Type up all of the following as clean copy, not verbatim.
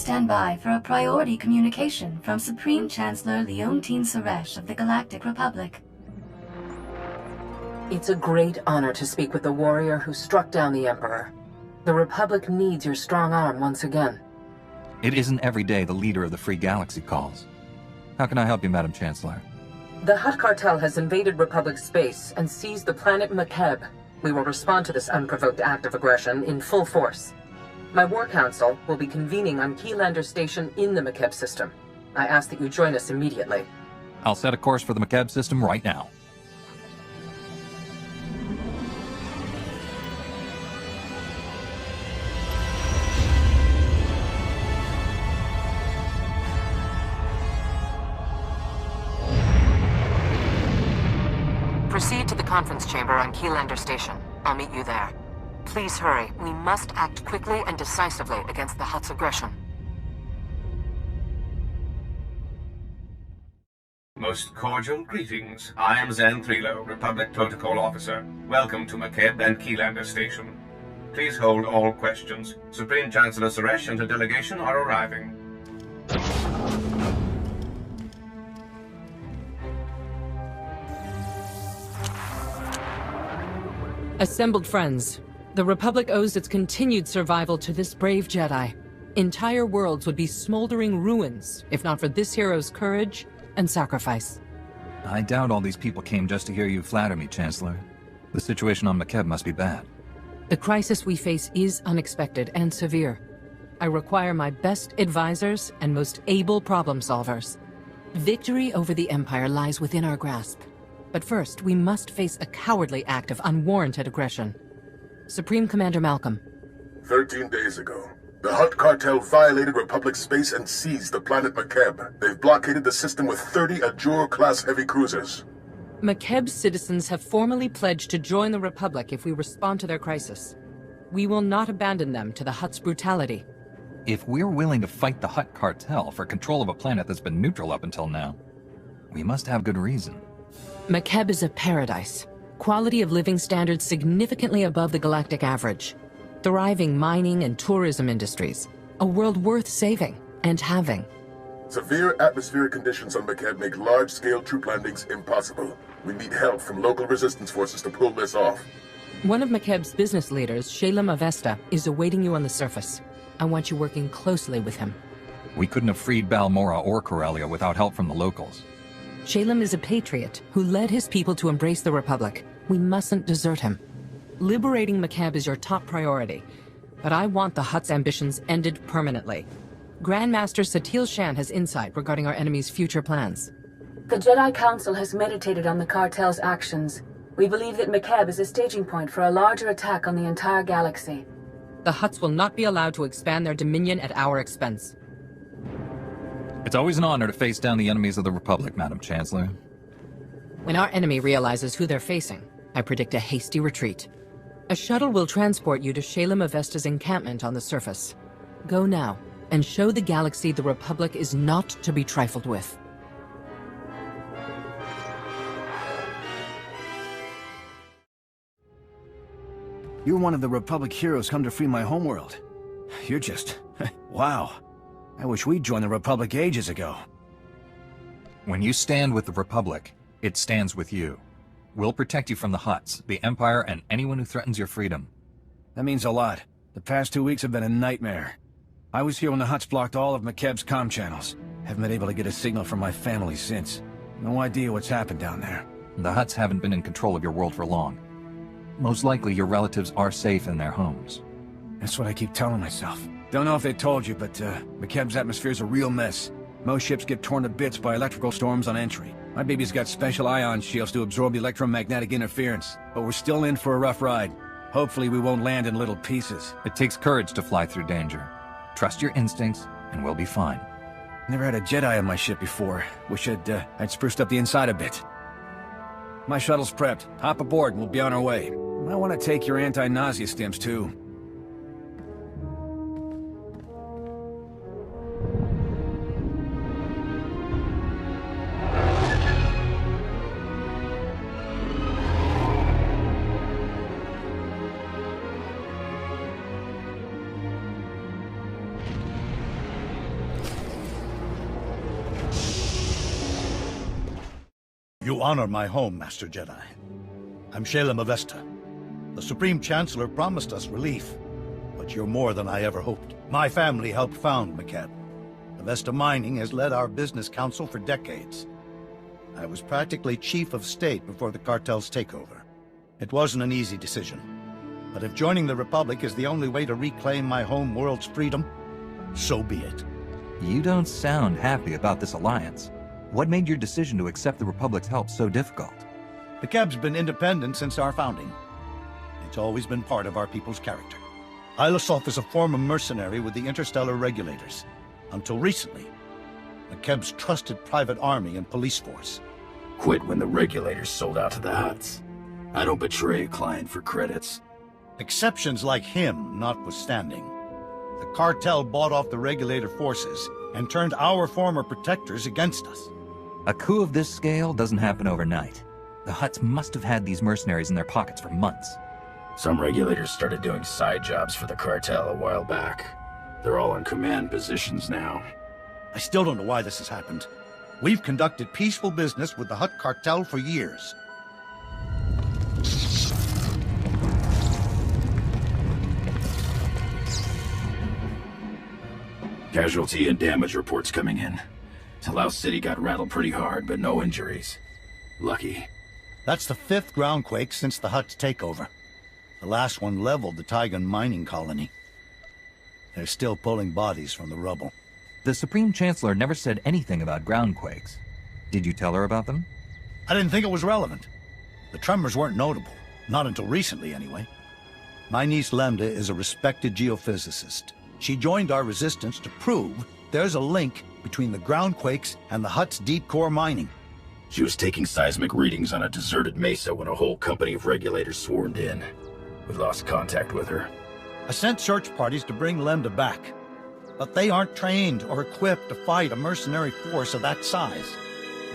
stand by for a priority communication from Supreme Chancellor Leontine Suresh of the Galactic Republic. It's a great honor to speak with the warrior who struck down the Emperor. The Republic needs your strong arm once again. It isn't every day the leader of the Free Galaxy calls. How can I help you, Madam Chancellor? The Hutt Cartel has invaded Republic space and seized the planet Makeb. We will respond to this unprovoked act of aggression in full force. My War Council will be convening on Keylander Station in the Makeb system. I ask that you join us immediately. I'll set a course for the Makeb system right now. Proceed to the conference chamber on Keylander Station. I'll meet you there. Please hurry. We must act quickly and decisively against the Hutt's aggression. Most cordial greetings. I am Xanthrilo, Republic Protocol Officer. Welcome to Makeb and Keylander Station. Please hold all questions. Supreme Chancellor Suresh and her delegation are arriving. Assembled friends, the Republic owes its continued survival to this brave Jedi. Entire worlds would be smoldering ruins if not for this hero's courage and sacrifice. I doubt all these people came just to hear you flatter me, Chancellor. The situation on Makeb must be bad. The crisis we face is unexpected and severe. I require my best advisors and most able problem solvers. Victory over the Empire lies within our grasp. But first, we must face a cowardly act of unwarranted aggression. Supreme Commander Malcolm. 13 days ago, the Hutt Cartel violated Republic space and seized the planet Makeb. They've blockaded the system with 30 Ajur-class heavy cruisers. Makeb's citizens have formally pledged to join the Republic if we respond to their crisis. We will not abandon them to the Hutt's brutality. If we're willing to fight the Hutt Cartel for control of a planet that's been neutral up until now, we must have good reason. Makeb is a paradise. Quality of living standards significantly above the galactic average. Thriving mining and tourism industries. A world worth saving and having. Severe atmospheric conditions on Makeb make large-scale troop landings impossible. We need help from local resistance forces to pull this off. One of Makeb's business leaders, Shalem Avesta, is awaiting you on the surface. I want you working closely with him. We couldn't have freed Balmora or Corellia without help from the locals. Shalem is a patriot who led his people to embrace the Republic. We mustn't desert him. Liberating Makeb is your top priority, but I want the Hutt's ambitions ended permanently. Grandmaster Satil Shan has insight regarding our enemy's future plans. The Jedi Council has meditated on the cartel's actions. We believe that Makeb is a staging point for a larger attack on the entire galaxy. The Hutts will not be allowed to expand their dominion at our expense. It's always an honor to face down the enemies of the Republic, Madam Chancellor. When our enemy realizes who they're facing, I predict a hasty retreat. A shuttle will transport you to Shalem Avesta's encampment on the surface. Go now, and show the galaxy the Republic is not to be trifled with. You're one of the Republic heroes come to free my homeworld. You're just... wow. I wish we'd joined the Republic ages ago. When you stand with the Republic, it stands with you. We'll protect you from the Hutts, the Empire, and anyone who threatens your freedom. That means a lot. The past 2 weeks have been a nightmare. I was here when the Hutts blocked all of Makeb's comm channels. Haven't been able to get a signal from my family since. No idea what's happened down there. The Hutts haven't been in control of your world for long. Most likely your relatives are safe in their homes. That's what I keep telling myself. Don't know if they told you, but Makeb's atmosphere's a real mess. Most ships get torn to bits by electrical storms on entry. My baby's got special ion shields to absorb electromagnetic interference, but we're still in for a rough ride. Hopefully we won't land in little pieces. It takes courage to fly through danger. Trust your instincts, and we'll be fine. Never had a Jedi on my ship before. Wish I'd spruced up the inside a bit. My shuttle's prepped. Hop aboard and we'll be on our way. I want to take your anti-nausea stims too. You honor my home, Master Jedi. I'm Shalem Avesta. The Supreme Chancellor promised us relief, but you're more than I ever hoped. My family helped found McCab. Avesta Mining has led our business council for decades. I was practically chief of state before the cartel's takeover. It wasn't an easy decision, but if joining the Republic is the only way to reclaim my home world's freedom, so be it. You don't sound happy about this alliance. What made your decision to accept the Republic's help so difficult? McCab's been independent since our founding. It's always been part of our people's character. Ilosov is a former mercenary with the Interstellar Regulators. Until recently, McCab's trusted private army and police force. Quit when the Regulators sold out to the Hutts. I don't betray a client for credits. Exceptions like him notwithstanding, the cartel bought off the Regulator forces and turned our former protectors against us. A coup of this scale doesn't happen overnight. The Hutts must have had these mercenaries in their pockets for months. Some Regulators started doing side jobs for the cartel a while back. They're all in command positions now. I still don't know why this has happened. We've conducted peaceful business with the Hutt cartel for years. Casualty and damage reports coming in. Talau City got rattled pretty hard, but no injuries. Lucky. That's the 5th groundquake since the Hutt's takeover. The last one leveled the Taigan mining colony. They're still pulling bodies from the rubble. The Supreme Chancellor never said anything about groundquakes. Did you tell her about them? I didn't think it was relevant. The tremors weren't notable. Not until recently, anyway. My niece Lambda is a respected geophysicist. She joined our resistance to prove there's a link between the groundquakes and the Hutt's deep core mining. She was taking seismic readings on a deserted mesa when a whole company of Regulators swarmed in. We lost contact with her. I sent search parties to bring Lambda back, but they aren't trained or equipped to fight a mercenary force of that size.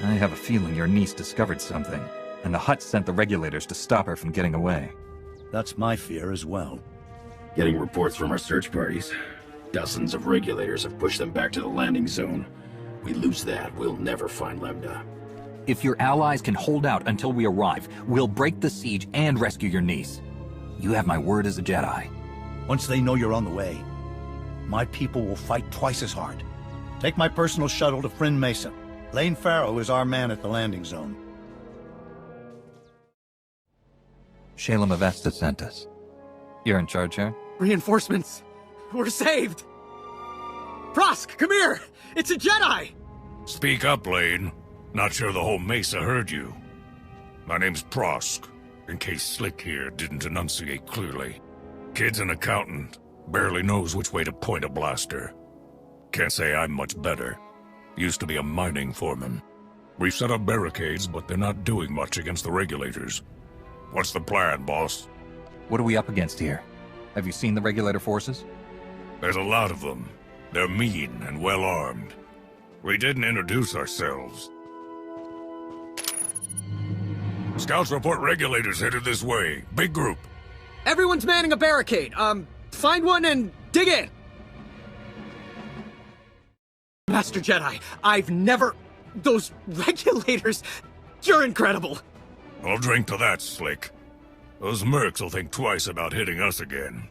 I have a feeling your niece discovered something, and the Hutts sent the Regulators to stop her from getting away. That's my fear as well. Getting reports from our search parties. Dozens of Regulators have pushed them back to the landing zone. We lose that, we'll never find Lambda. If your allies can hold out until we arrive, we'll break the siege and rescue your niece. You have my word as a Jedi. Once they know you're on the way, my people will fight twice as hard. Take my personal shuttle to Friend Mesa. Lane Farrow is our man at the landing zone. Shalem Avesta sent us. You're in charge here? Reinforcements! We're saved! Prosk, come here! It's a Jedi! Speak up, Lane. Not sure the whole Mesa heard you. My name's Prosk, in case Slick here didn't enunciate clearly. Kid's an accountant, barely knows which way to point a blaster. Can't say I'm much better. Used to be a mining foreman. We've set up barricades, but they're not doing much against the Regulators. What's the plan, boss? What are we up against here? Have you seen the Regulator forces? There's a lot of them. They're mean and well-armed. We didn't introduce ourselves. Scouts report Regulators headed this way. Big group. Everyone's manning a barricade. Find one and dig in! Master Jedi, I've never... Those Regulators... You're incredible! I'll drink to that, Slick. Those mercs will think twice about hitting us again.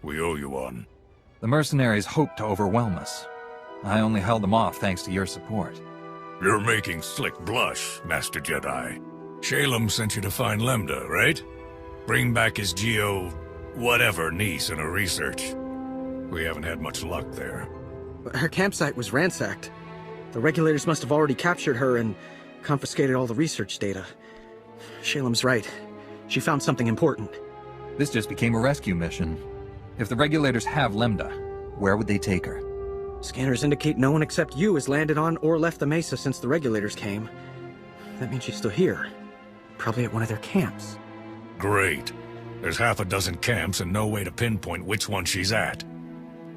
We owe you one. The mercenaries hoped to overwhelm us. I only held them off thanks to your support. You're making Slick blush, Master Jedi. Shalem sent you to find Lambda, right? Bring back his whatever niece in her research. We haven't had much luck there. Her campsite was ransacked. The Regulators must have already captured her and confiscated all the research data. Shalem's right. She found something important. This just became a rescue mission. If the Regulators have Lambda, where would they take her? Scanners indicate no one except you has landed on or left the Mesa since the Regulators came. That means she's still here. Probably at one of their camps. Great. There's half a dozen camps and no way to pinpoint which one she's at.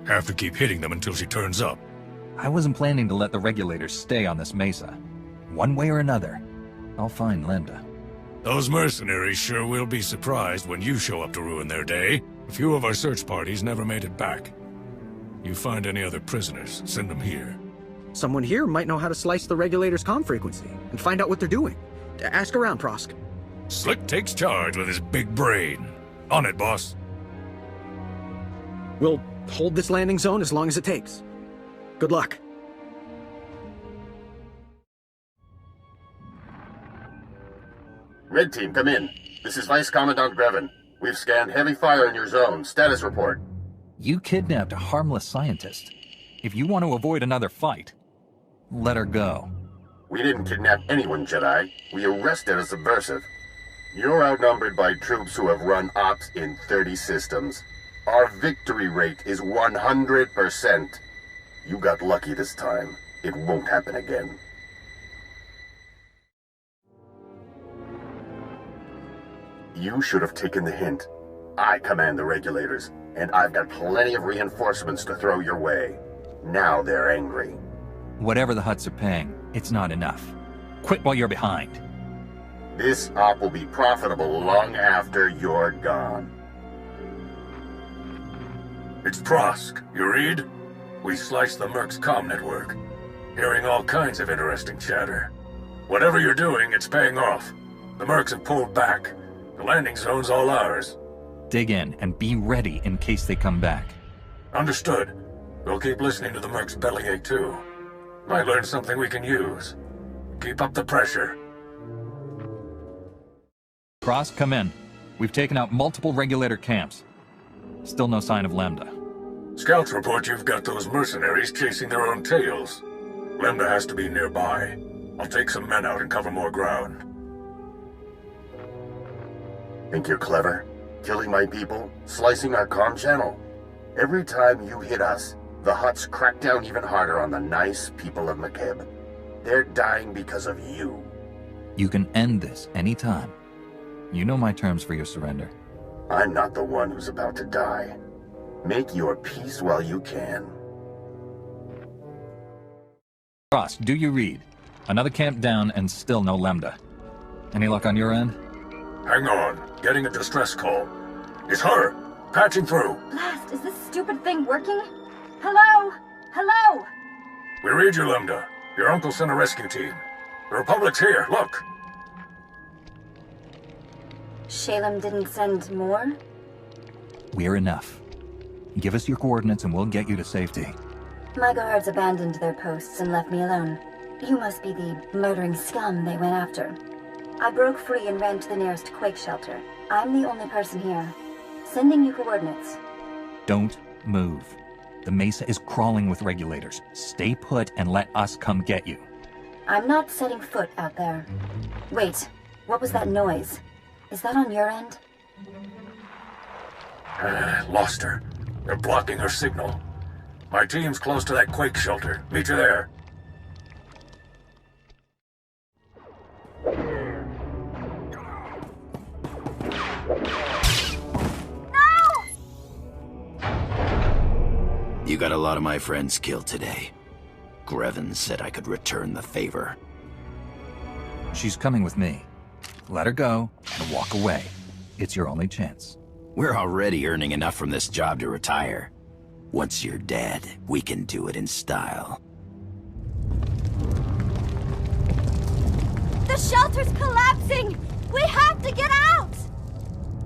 Have to keep hitting them until she turns up. I wasn't planning to let the Regulators stay on this mesa. One way or another, I'll find Lambda. Those mercenaries sure will be surprised when you show up to ruin their day. A few of our search parties never made it back. You find any other prisoners, send them here. Someone here might know how to slice the regulator's comm frequency and find out what they're doing. Ask around, Prosk. Slick takes charge with his big brain. On it, boss. We'll hold this landing zone as long as it takes. Good luck. Red Team, come in. This is Vice Commandant Grevin. We've scanned heavy fire in your zone. Status report. You kidnapped a harmless scientist. If you want to avoid another fight, let her go. We didn't kidnap anyone, Jedi. We arrested a subversive. You're outnumbered by troops who have run ops in 30 systems. Our victory rate is 100%. You got lucky this time. It won't happen again. You should have taken the hint. I command the regulators, and I've got plenty of reinforcements to throw your way. Now they're angry. Whatever the Hutts are paying, it's not enough. Quit while you're behind. This op will be profitable long after you're gone. It's Prosk. You read? We sliced the Merc's comm network. Hearing all kinds of interesting chatter. Whatever you're doing, it's paying off. The Mercs have pulled back. The landing zone's all ours. Dig in and be ready in case they come back. Understood. We'll keep listening to the Merc's bellyache too. Might learn something we can use. Keep up the pressure. Prosk, come in. We've taken out multiple regulator camps. Still no sign of Lambda. Scouts report you've got those mercenaries chasing their own tails. Lambda has to be nearby. I'll take some men out and cover more ground. Think you're clever? Killing my people? Slicing our comm channel? Every time you hit us, the Hutts crack down even harder on the nice people of McKeb. They're dying because of you. You can end this anytime. You know my terms for your surrender. I'm not the one who's about to die. Make your peace while you can. Prosk, do you read? Another camp down and still no Lambda. Any luck on your end? Hang on. Getting a distress call. It's her! Patching through. Blast, is this stupid thing working? Hello? Hello? We read you, Lambda. Your uncle sent a rescue team. The Republic's here, look! Shalem didn't send more? We're enough. Give us your coordinates and we'll get you to safety. My guards abandoned their posts and left me alone. You must be the murdering scum they went after. I broke free and ran to the nearest quake shelter. I'm the only person here. Sending you coordinates. Don't move. The Mesa is crawling with regulators. Stay put and let us come get you. I'm not setting foot out there. Wait, what was that noise? Is that on your end? Lost her. They're blocking her signal. My team's close to that quake shelter. Meet you there. You got a lot of my friends killed today. Grevin said I could return the favor. She's coming with me. Let her go and walk away. It's your only chance. We're already earning enough from this job to retire. Once you're dead, we can do it in style. The shelter's collapsing! We have to get out!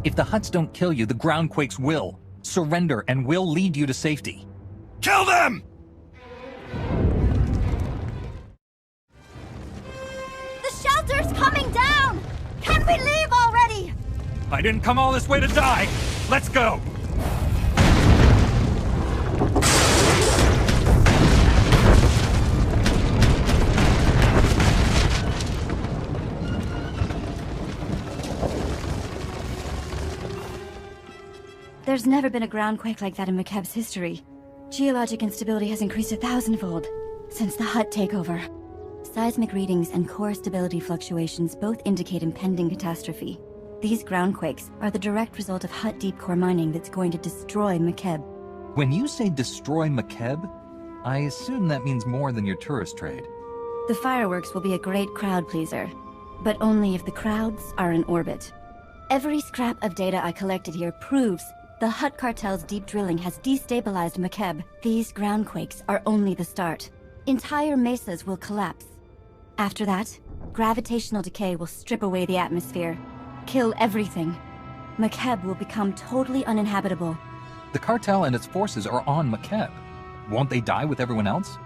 If the Hutts don't kill you, the groundquakes will. Surrender and we'll lead you to safety. Kill them! The shelter's coming down! Can we leave already? I didn't come all this way to die! Let's go! There's never been a groundquake like that in McKeb's history. Geologic instability has increased 1,000-fold since the Hutt takeover. Seismic readings and core stability fluctuations both indicate impending catastrophe. These groundquakes are the direct result of Hutt deep core mining that's going to destroy McKeb. When you say destroy McKeb, I assume that means more than your tourist trade. The fireworks will be a great crowd pleaser, but only if the crowds are in orbit. Every scrap of data I collected here proves the Hutt cartel's deep drilling has destabilized McKeb. These groundquakes are only the start. Entire mesas will collapse. After that, gravitational decay will strip away the atmosphere, kill everything. Makeb will become totally uninhabitable. The cartel and its forces are on Makeb. Won't they die with everyone else?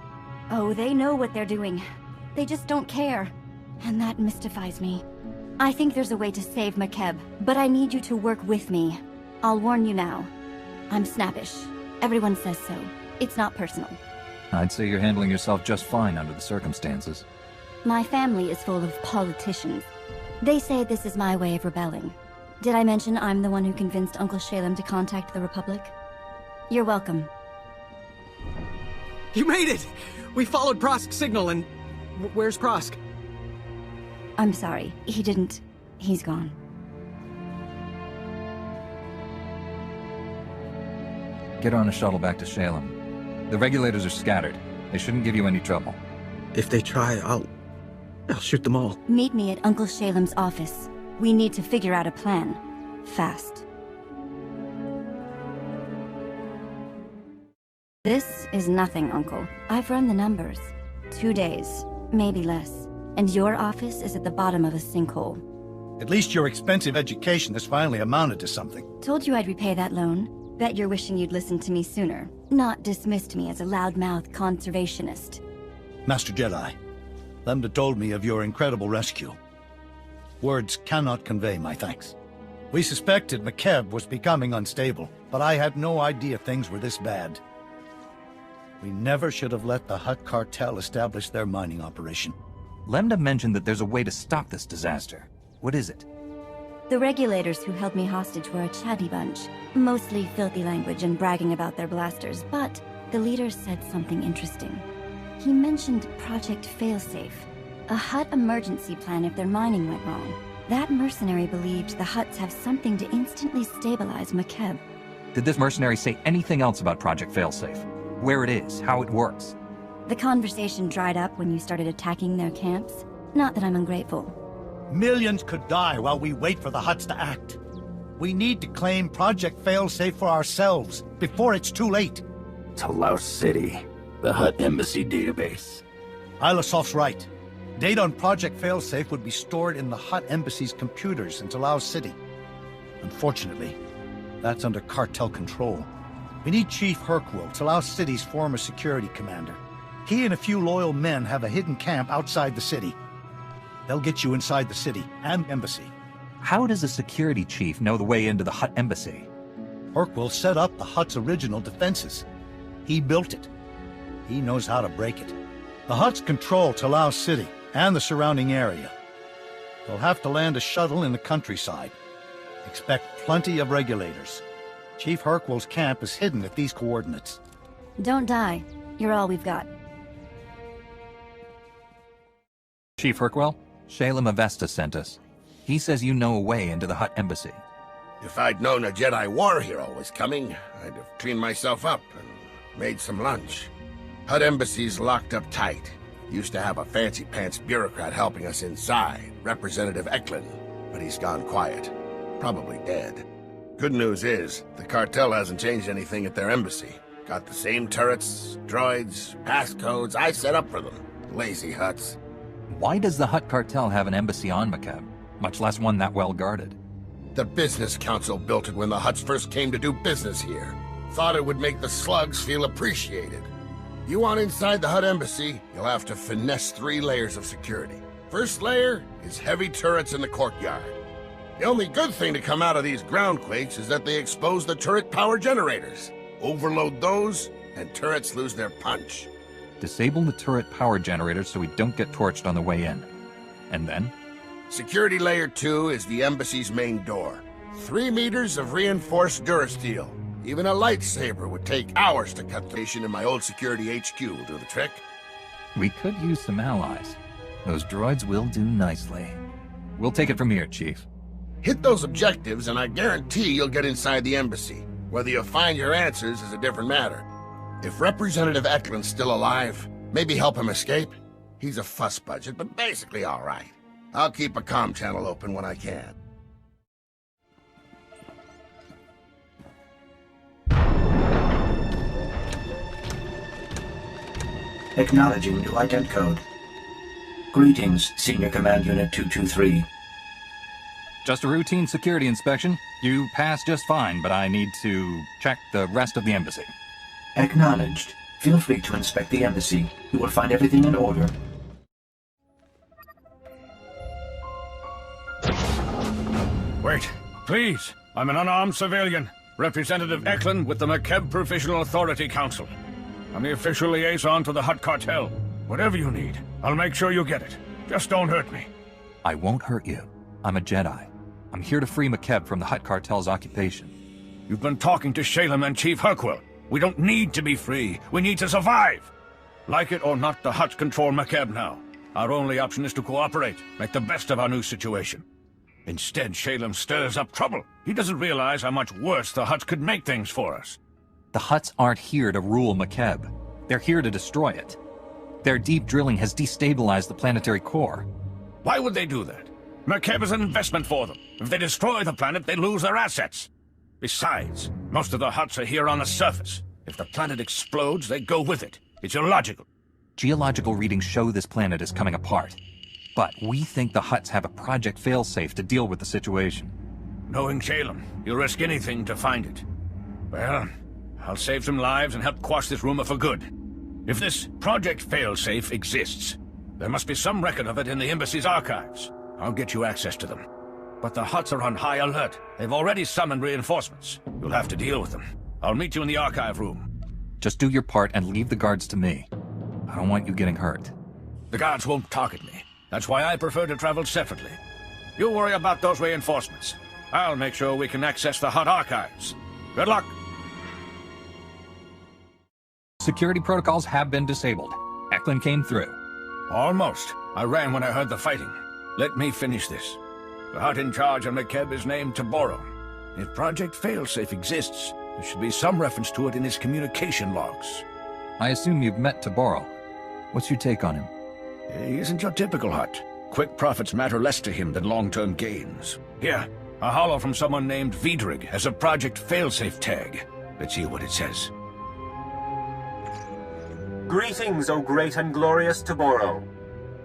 Oh, they know what they're doing. They just don't care. And that mystifies me. I think there's a way to save Makeb, but I need you to work with me. I'll warn you now. I'm snappish. Everyone says so. It's not personal. I'd say you're handling yourself just fine under the circumstances. My family is full of politicians. They say this is my way of rebelling. Did I mention I'm the one who convinced Uncle Shalem to contact the Republic? You're welcome. You made it! We followed Prosk's signal and... where's Prosk? I'm sorry. He didn't... He's gone. Get on a shuttle back to Shalem. The regulators are scattered. They shouldn't give you any trouble. If they try, I'll shoot them all. Meet me at Uncle Shalem's office. We need to figure out a plan. Fast. This is nothing, Uncle. I've run the numbers. 2 days, maybe less. And your office is at the bottom of a sinkhole. At least your expensive education has finally amounted to something. Told you I'd repay that loan. Bet you're wishing you'd listened to me sooner. Not dismissed me as a loudmouth conservationist. Master Jedi, Lambda told me of your incredible rescue. Words cannot convey my thanks. We suspected Makeb was becoming unstable, but I had no idea things were this bad. We never should have let the Hutt cartel establish their mining operation. Lambda mentioned that there's a way to stop this disaster. What is it? The regulators who held me hostage were a chatty bunch. Mostly filthy language and bragging about their blasters, but the leader said something interesting. He mentioned Project Failsafe, a Hutt emergency plan if their mining went wrong. That mercenary believed the Hutts have something to instantly stabilize Makeb. Did this mercenary say anything else about Project Failsafe? Where it is, how it works? The conversation dried up when you started attacking their camps. Not that I'm ungrateful. Millions could die while we wait for the Hutts to act. We need to claim Project Failsafe for ourselves before it's too late. Talos City, the Hutt Embassy database. Ilasof's right. Data on Project Failsafe would be stored in the Hutt Embassy's computers in Talos City. Unfortunately, that's under cartel control. We need Chief Hercule, Talos City's former security commander. He and a few loyal men have a hidden camp outside the city. They'll get you inside the city and embassy. How does a security chief know the way into the Hutt Embassy? Hercule set up the Hutt's original defenses. He built it. He knows how to break it. The Hutts control Talos City and the surrounding area. They'll have to land a shuttle in the countryside. Expect plenty of regulators. Chief Hercule's camp is hidden at these coordinates. Don't die. You're all we've got. Chief Hercule, Shalem Avesta sent us. He says you know a way into the Hutt Embassy. If I'd known a Jedi war hero was coming, I'd have cleaned myself up and made some lunch. Hutt Embassy's locked up tight. Used to have a fancy-pants bureaucrat helping us inside, Representative Eklund, but he's gone quiet. Probably dead. Good news is, the cartel hasn't changed anything at their embassy. Got the same turrets, droids, passcodes I set up for them. Lazy Hutts. Why does the Hutt cartel have an embassy on Makeb, much less one that well guarded? The Business Council built it when the Hutts first came to do business here. Thought it would make the slugs feel appreciated. You want inside the Hutt Embassy, you'll have to finesse 3 layers of security. First layer is heavy turrets in the courtyard. The only good thing to come out of these groundquakes is that they expose the turret power generators. Overload those, and turrets lose their punch. Disable the turret power generators so we don't get torched on the way in. And then? Security layer 2 is the embassy's main door. 3 meters of reinforced durasteel. Even a lightsaber would take hours to cut the station in my old security HQ will do the trick. We could use some allies. Those droids will do nicely. We'll take it from here, Chief. Hit those objectives and I guarantee you'll get inside the embassy. Whether you find your answers is a different matter. If Representative Eklund's still alive, maybe help him escape. He's a fuss budget, but basically all right. I'll keep a comm channel open when I can. Acknowledging new ident code. Greetings, Senior Command Unit 223. Just a routine security inspection. You passed just fine, but I need to check the rest of the embassy. Acknowledged. Feel free to inspect the embassy. You will find everything in order. Wait, please. I'm an unarmed civilian. Representative Eklund with the McKeb Provisional Authority Council. I'm the official liaison to the Hutt cartel. Whatever you need, I'll make sure you get it. Just don't hurt me. I won't hurt you. I'm a Jedi. I'm here to free McKeb from the Hutt cartel's occupation. You've been talking to Shalem and Chief Herkwell. We don't need to be free. We need to survive. Like it or not, the Hutts control McKeb now. Our only option is to cooperate, make the best of our new situation. Instead, Shalem stirs up trouble. He doesn't realize how much worse the Hutts could make things for us. The Hutts aren't here to rule McKeb. They're here to destroy it. Their deep drilling has destabilized the planetary core. Why would they do that? McKeb is an investment for them. If they destroy the planet, they lose their assets. Besides, most of the Hutts are here on the surface. If the planet explodes, they go with it. It's illogical. Geological readings show this planet is coming apart. But we think the Hutts have a project failsafe to deal with the situation. Knowing Shalem, you'll risk anything to find it. Well, I'll save some lives and help quash this rumor for good. If this project failsafe exists, there must be some record of it in the Embassy's archives. I'll get you access to them. But the Hutts are on high alert. They've already summoned reinforcements. You'll have to deal with them. I'll meet you in the archive room. Just do your part and leave the guards to me. I don't want you getting hurt. The guards won't target me. That's why I prefer to travel separately. You worry about those reinforcements. I'll make sure we can access the Hutt archives. Good luck. Security protocols have been disabled. Eklund came through. Almost. I ran when I heard the fighting. Let me finish this. The Hutt in charge of McKeb is named Taboro. If Project Failsafe exists, there should be some reference to it in his communication logs. I assume you've met Taboro. What's your take on him? He isn't your typical Hutt. Quick profits matter less to him than long-term gains. Here, a holo from someone named Vidrig has a Project Failsafe tag. Let's see what it says. Greetings, O great and glorious Taboro.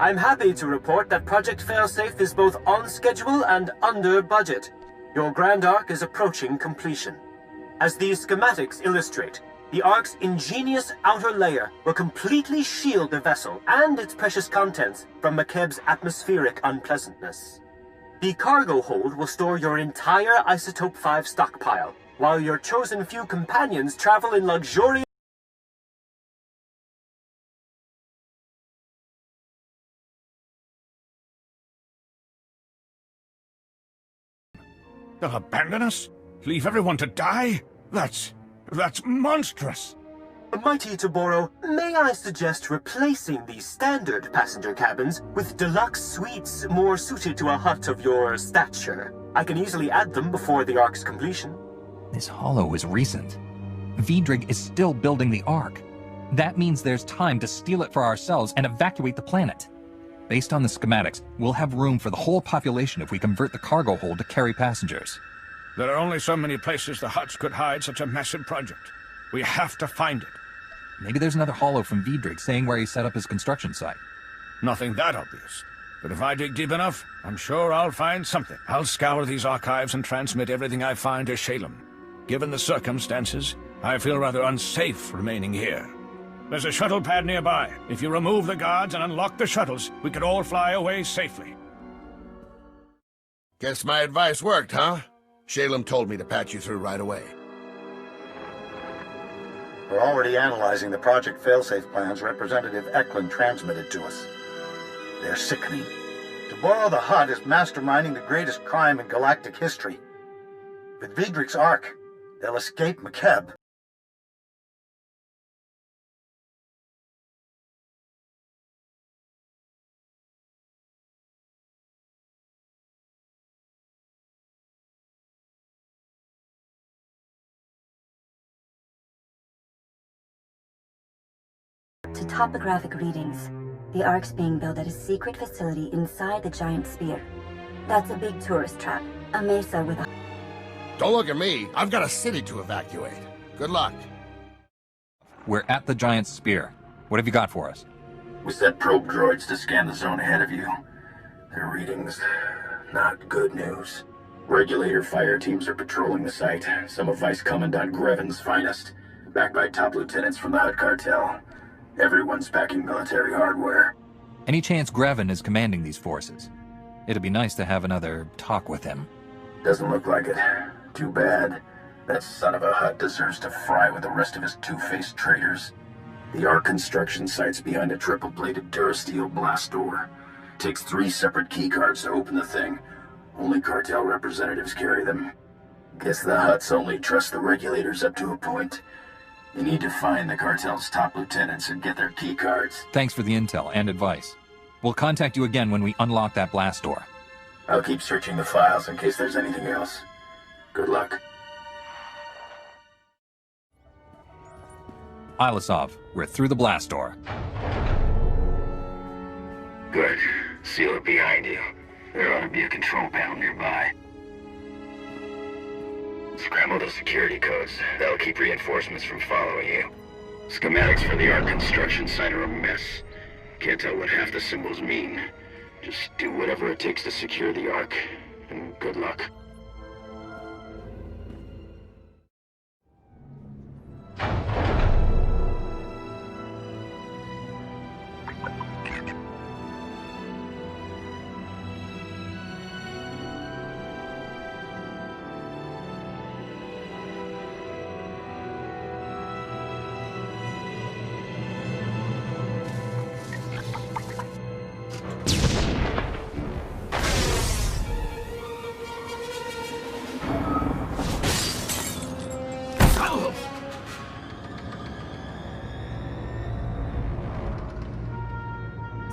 I'm happy to report that Project Failsafe is both on schedule and under budget. Your Grand Arc is approaching completion. As these schematics illustrate, the Ark's ingenious outer layer will completely shield the vessel and its precious contents from McKeb's atmospheric unpleasantness. The cargo hold will store your entire Isotope 5 stockpile, while your chosen few companions travel in luxurious They'll abandon us? Leave everyone to die? That's monstrous. Mighty Taboro, may I suggest replacing the standard passenger cabins with deluxe suites more suited to a Hutt of your stature? I can easily add them before the Ark's completion. This holo is recent. Vidrig is still building the Ark. That means there's time to steal it for ourselves and evacuate the planet. Based on the schematics, we'll have room for the whole population if we convert the cargo hold to carry passengers. There are only so many places the Hutts could hide such a massive project. We have to find it. Maybe there's another holo from Vidrig saying where he set up his construction site. Nothing that obvious. But if I dig deep enough, I'm sure I'll find something. I'll scour these archives and transmit everything I find to Shalem. Given the circumstances, I feel rather unsafe remaining here. There's a shuttle pad nearby. If you remove the guards and unlock the shuttles, we could all fly away safely. Guess my advice worked, huh? Shalem told me to patch you through right away. We're already analyzing the Project Failsafe plans Representative Eklund transmitted to us. They're sickening. Taboro the Hutt is masterminding the greatest crime in galactic history. With Vidrig's Ark, they'll escape McKeb. To topographic readings, the Ark's being built at a secret facility inside the giant sphere. That's a big tourist trap, a mesa with a... Don't look at me. I've got a city to evacuate. Good luck. We're at the giant sphere. What have you got for us? We set probe droids to scan the zone ahead of you. Their readings, not good news. Regulator fire teams are patrolling the site, some of Vice Commandant Greven's finest, backed by top lieutenants from the Hutt cartel. Everyone's packing military hardware. Any chance Greven is commanding these forces? It'd be nice to have another talk with him. Doesn't look like it. Too bad. That son of a Hutt deserves to fry with the rest of his two-faced traitors. The Ark construction site's behind a triple-bladed Durasteel blast door. Takes 3 separate keycards to open the thing. Only cartel representatives carry them. Guess the Hutts only trust the regulators up to a point. You need to find the cartel's top lieutenants and get their keycards. Thanks for the intel and advice. We'll contact you again when we unlock that blast door. I'll keep searching the files in case there's anything else. Good luck. Ilasov, we're through the blast door. Good. Seal it behind you. There ought to be a control panel nearby. Scramble the security codes. That'll keep reinforcements from following you. Schematics for the Ark construction site are a mess. Can't tell what half the symbols mean. Just do whatever it takes to secure the Ark, and good luck.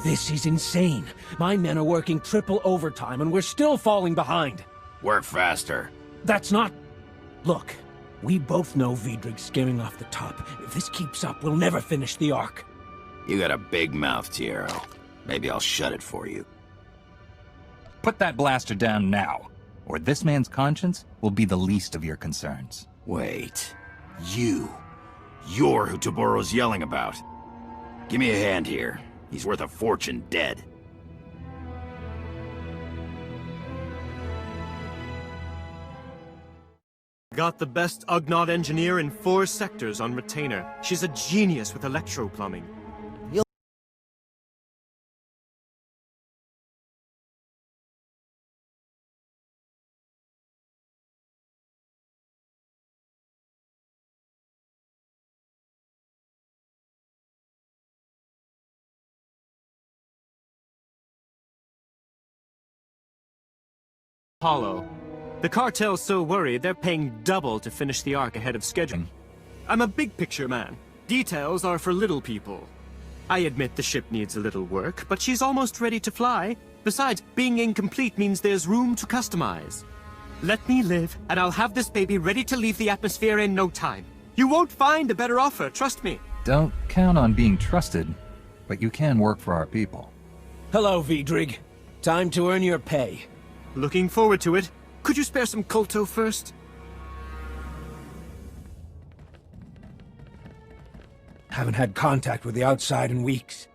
This is insane. My men are working triple overtime and we're still falling behind. Work faster. That's not... Look, we both know Vidrig's skimming off the top. If this keeps up, we'll never finish the Ark. You got a big mouth, Tiero. Maybe I'll shut it for you. Put that blaster down now, or this man's conscience will be the least of your concerns. Wait. You're who Taboro's yelling about. Give me a hand here. He's worth a fortune dead. Got the best Ugnaught engineer in 4 sectors on retainer. She's a genius with electroplumbing. Hollow. The cartel's so worried they're paying double to finish the Ark ahead of schedule. I'm a big picture man. Details are for little people. I admit the ship needs a little work, but she's almost ready to fly. Besides, being incomplete means there's room to customize. Let me live, and I'll have this baby ready to leave the atmosphere in no time. You won't find a better offer, trust me. Don't count on being trusted, but you can work for our people. Hello, Vidrig. Time to earn your pay. Looking forward to it. Could you spare some Kolto first? Haven't had contact with the outside in weeks.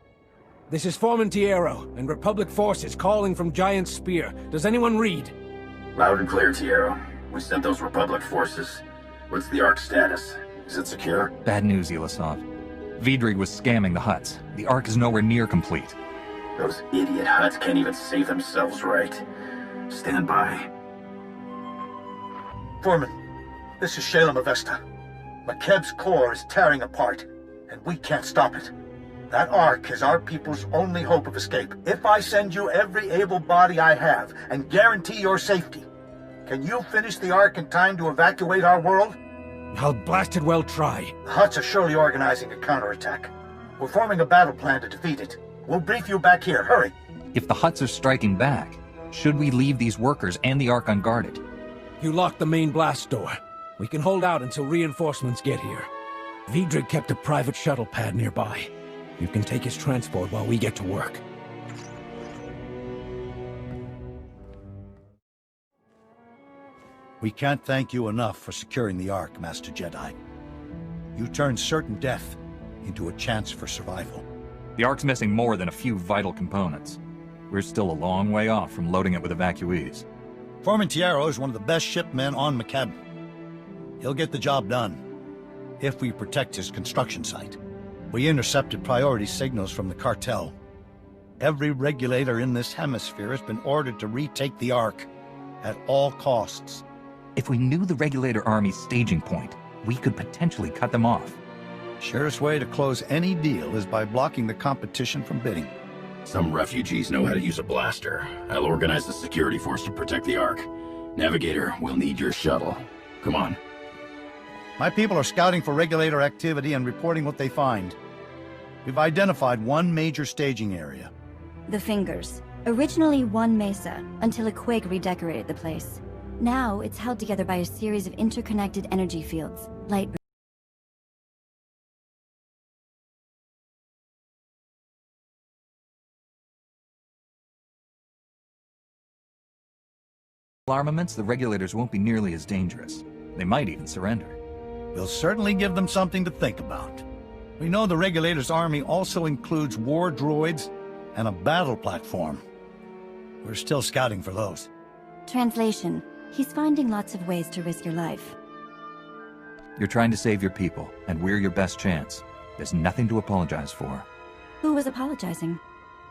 This is Foreman Tiero, and Republic forces calling from Giant Spear. Does anyone read? Loud and clear, Tiero. We sent those Republic forces. What's the Ark status? Is it secure? Bad news, Ilasov. Vidrig was scamming the Hutts. The Ark is nowhere near complete. Those idiot Hutts can't even save themselves right. Stand by. Foreman, this is Shalem Avesta. McKebb's core is tearing apart, and we can't stop it. That Ark is our people's only hope of escape. If I send you every able body I have and guarantee your safety, can you finish the Ark in time to evacuate our world? I'll blasted well try. The Hutts are surely organizing a counterattack. We're forming a battle plan to defeat it. We'll brief you back here. Hurry. If the Hutts are striking back, should we leave these workers and the Ark unguarded? You locked the main blast door. We can hold out until reinforcements get here. Vidrig kept a private shuttle pad nearby. You can take his transport while we get to work. We can't thank you enough for securing the Ark, Master Jedi. You turned certain death into a chance for survival. The Ark's missing more than a few vital components. We're still a long way off from loading it with evacuees. Formentero is one of the best shipmen on McKeb. He'll get the job done, if we protect his construction site. We intercepted priority signals from the cartel. Every regulator in this hemisphere has been ordered to retake the Ark, at all costs. If we knew the regulator army's staging point, we could potentially cut them off. Surest way to close any deal is by blocking the competition from bidding. Some refugees know how to use a blaster. I'll organize the security force to protect the Ark. Navigator, we'll need your shuttle. Come on. My people are scouting for regulator activity and reporting what they find. We've identified one major staging area. The Fingers. Originally one mesa, until a quake redecorated the place. Now, it's held together by a series of interconnected energy fields, light. Armaments, the regulators won't be nearly as dangerous. They might even surrender. We'll certainly give them something to think about. We know the regulators' army also includes war droids and a battle platform. We're still scouting for those. Translation. He's finding lots of ways to risk your life. You're trying to save your people, and we're your best chance. There's nothing to apologize for. Who was apologizing?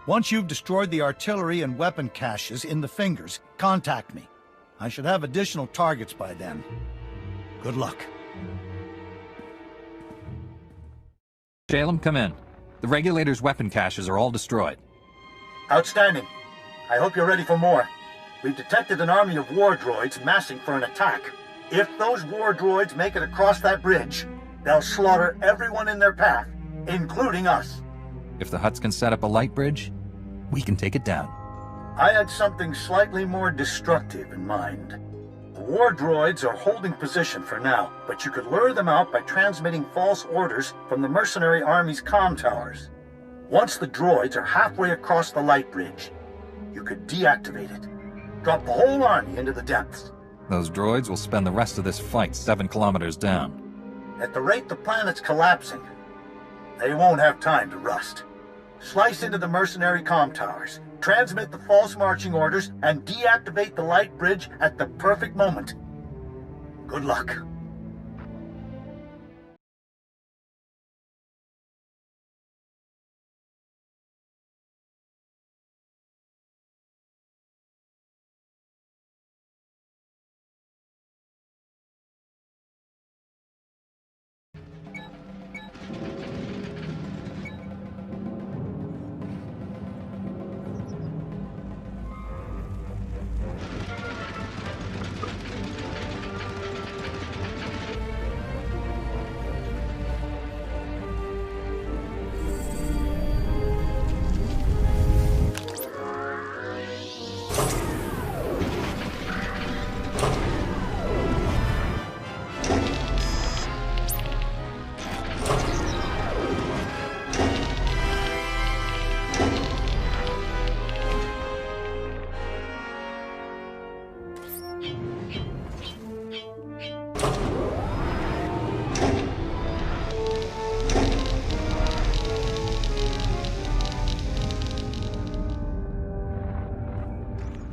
Once you've destroyed the artillery and weapon caches in the Fingers, contact me. I should have additional targets by then. Good luck. Shalem, come in. The regulators' weapon caches are all destroyed. Outstanding. I hope you're ready for more. We've detected an army of war droids massing for an attack. If those war droids make it across that bridge, they'll slaughter everyone in their path, including us. If the Hutts can set up a light bridge, we can take it down. I had something slightly more destructive in mind. The war droids are holding position for now, but you could lure them out by transmitting false orders from the mercenary army's comm towers. Once the droids are halfway across the light bridge, you could deactivate it. Drop the whole army into the depths. Those droids will spend the rest of this fight 7 kilometers down. At the rate the planet's collapsing, they won't have time to rust. Slice into the mercenary comm towers, transmit the false marching orders, and deactivate the light bridge at the perfect moment. Good luck.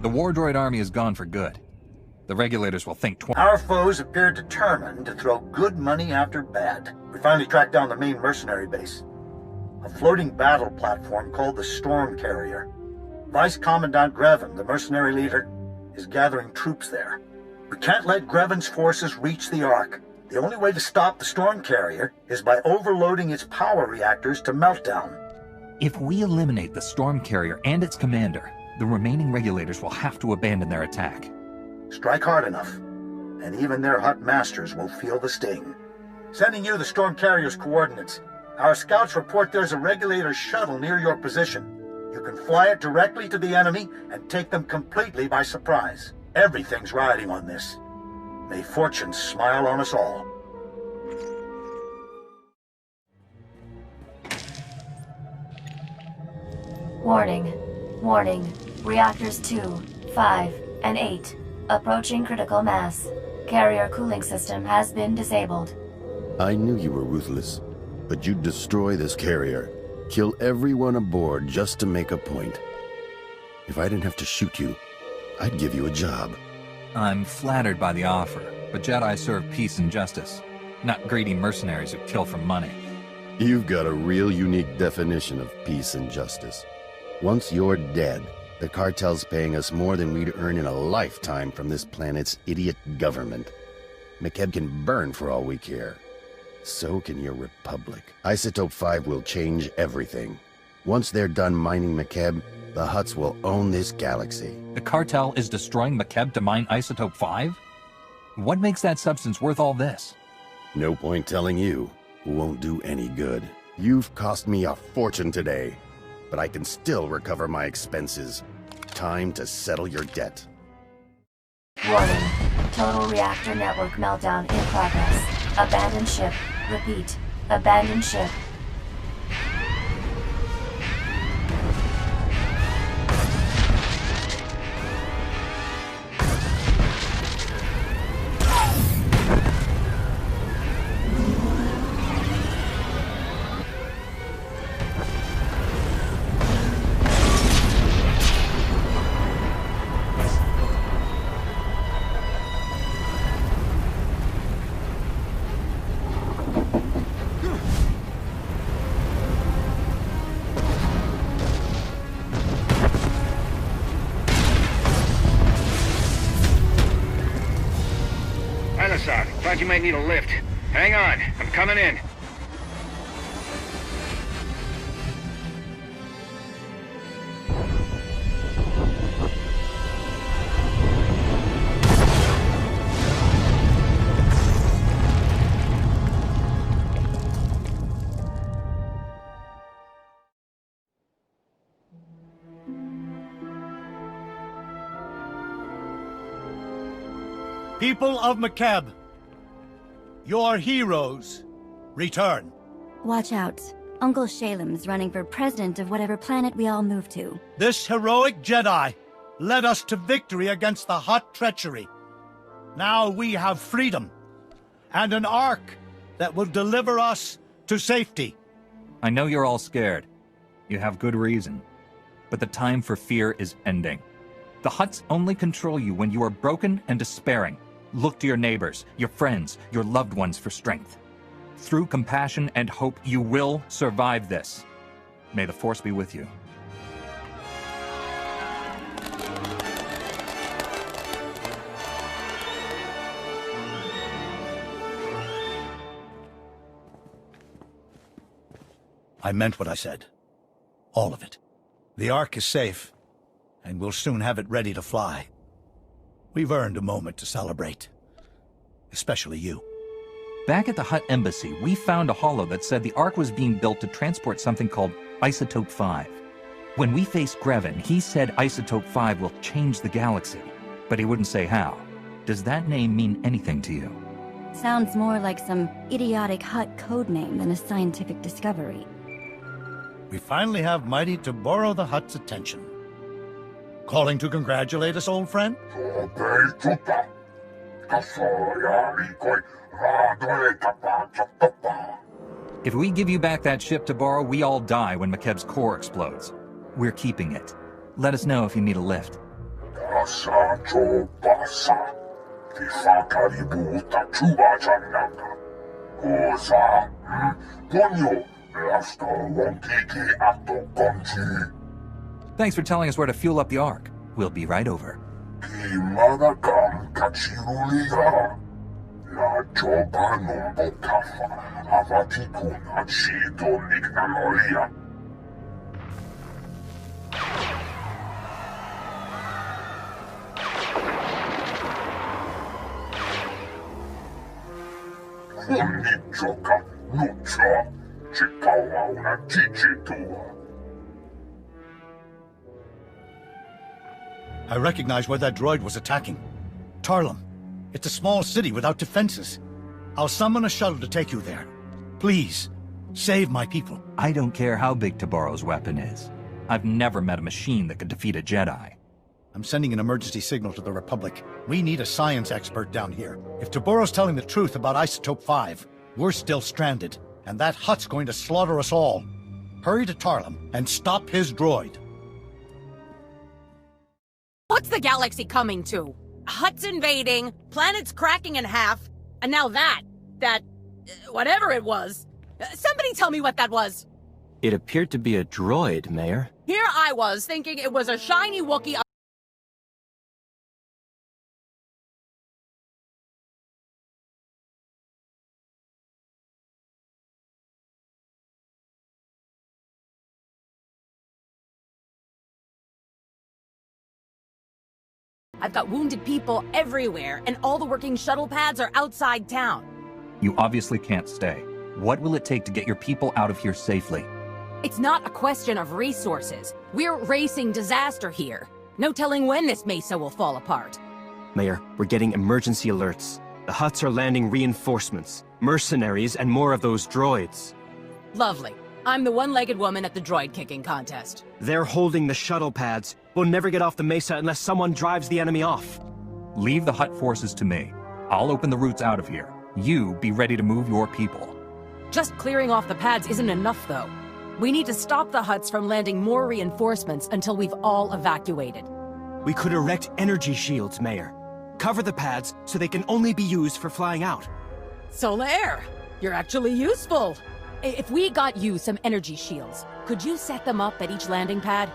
The war droid army is gone for good. The regulators will think twice. Our foes appear determined to throw good money after bad. We finally tracked down the main mercenary base. A floating battle platform called the Storm Carrier. Vice Commandant Grevin, the mercenary leader, is gathering troops there. We can't let Grevin's forces reach the Ark. The only way to stop the Storm Carrier is by overloading its power reactors to meltdown. If we eliminate the Storm Carrier and its commander, the remaining regulators will have to abandon their attack. Strike hard enough, and even their Hutt masters will feel the sting. Sending you the Storm Carrier's coordinates. Our scouts report there's a regulator shuttle near your position. You can fly it directly to the enemy and take them completely by surprise. Everything's riding on this. May fortune smile on us all. Warning. Warning. Reactors 2, 5, and 8. Approaching critical mass. Carrier cooling system has been disabled. I knew you were ruthless. But you'd destroy this carrier, kill everyone aboard just to make a point. If I didn't have to shoot you, I'd give you a job. I'm flattered by the offer, but Jedi serve peace and justice, not greedy mercenaries who kill for money. You've got a real unique definition of peace and justice. Once you're dead, the cartel's paying us more than we'd earn in a lifetime from this planet's idiot government. McKeb can burn for all we care. So can your Republic. Isotope 5 will change everything. Once they're done mining McKeb, the Hutts will own this galaxy. The cartel is destroying McKeb to mine Isotope 5? What makes that substance worth all this? No point telling you. Won't do any good. You've cost me a fortune today, but I can still recover my expenses. Time to settle your debt. Warning. Total reactor network meltdown in progress. Abandon ship. Repeat. Abandon ship. Thought you might need a lift. Hang on, I'm coming in. People of McKeb, your heroes return. Watch out. Uncle Shalem's running for president of whatever planet we all move to. This heroic Jedi led us to victory against the Hutt treachery. Now we have freedom and an Ark that will deliver us to safety. I know you're all scared. You have good reason. But the time for fear is ending. The Hutts only control you when you are broken and despairing. Look to your neighbors, your friends, your loved ones for strength. Through compassion and hope, you will survive this. May the Force be with you. I meant what I said. All of it. The Ark is safe, and we'll soon have it ready to fly. We've earned a moment to celebrate. Especially you. Back at the Hutt Embassy, we found a holo that said the Ark was being built to transport something called Isotope 5. When we faced Grevin, he said Isotope 5 will change the galaxy, but he wouldn't say how. Does that name mean anything to you? Sounds more like some idiotic Hutt codename than a scientific discovery. We finally have mighty to borrow the Hutt's attention. Calling to congratulate us, old friend? If we give you back that ship to borrow, we all die when McKeb's core explodes. We're keeping it. Let us know if you need a lift. Thanks for telling us where to fuel up the Ark. We'll be right over. I recognize where that droid was attacking. Tarlum. It's a small city without defenses. I'll summon a shuttle to take you there. Please, save my people. I don't care how big Tabaro's weapon is. I've never met a machine that could defeat a Jedi. I'm sending an emergency signal to the Republic. We need a science expert down here. If Tabaro's telling the truth about Isotope 5, we're still stranded. and that Hutt's going to slaughter us all. Hurry to Tarlem and stop his droid. What's the galaxy coming to? Hutt's invading, planets cracking in half, and now whatever it was. Somebody tell me what that was. It appeared to be a droid, Mayor. Here I was, thinking it was a shiny Wookiee. I've got wounded people everywhere, and all the working shuttle pads are outside town. You obviously can't stay. What will it take to get your people out of here safely? It's not a question of resources. We're racing disaster here. No telling when this mesa will fall apart. Mayor, we're getting emergency alerts. The Hutts are landing reinforcements, mercenaries, and more of those droids. Lovely. I'm the one-legged woman at the droid-kicking contest. They're holding the shuttle pads. We'll never get off the mesa unless someone drives the enemy off. Leave the Hutt forces to me. I'll open the routes out of here. You be ready to move your people. Just clearing off the pads isn't enough, though. We need to stop the Hutts from landing more reinforcements until we've all evacuated. We could erect energy shields, Mayor. Cover the pads so they can only be used for flying out. Solaire, you're actually useful. If we got you some energy shields, could you set them up at each landing pad?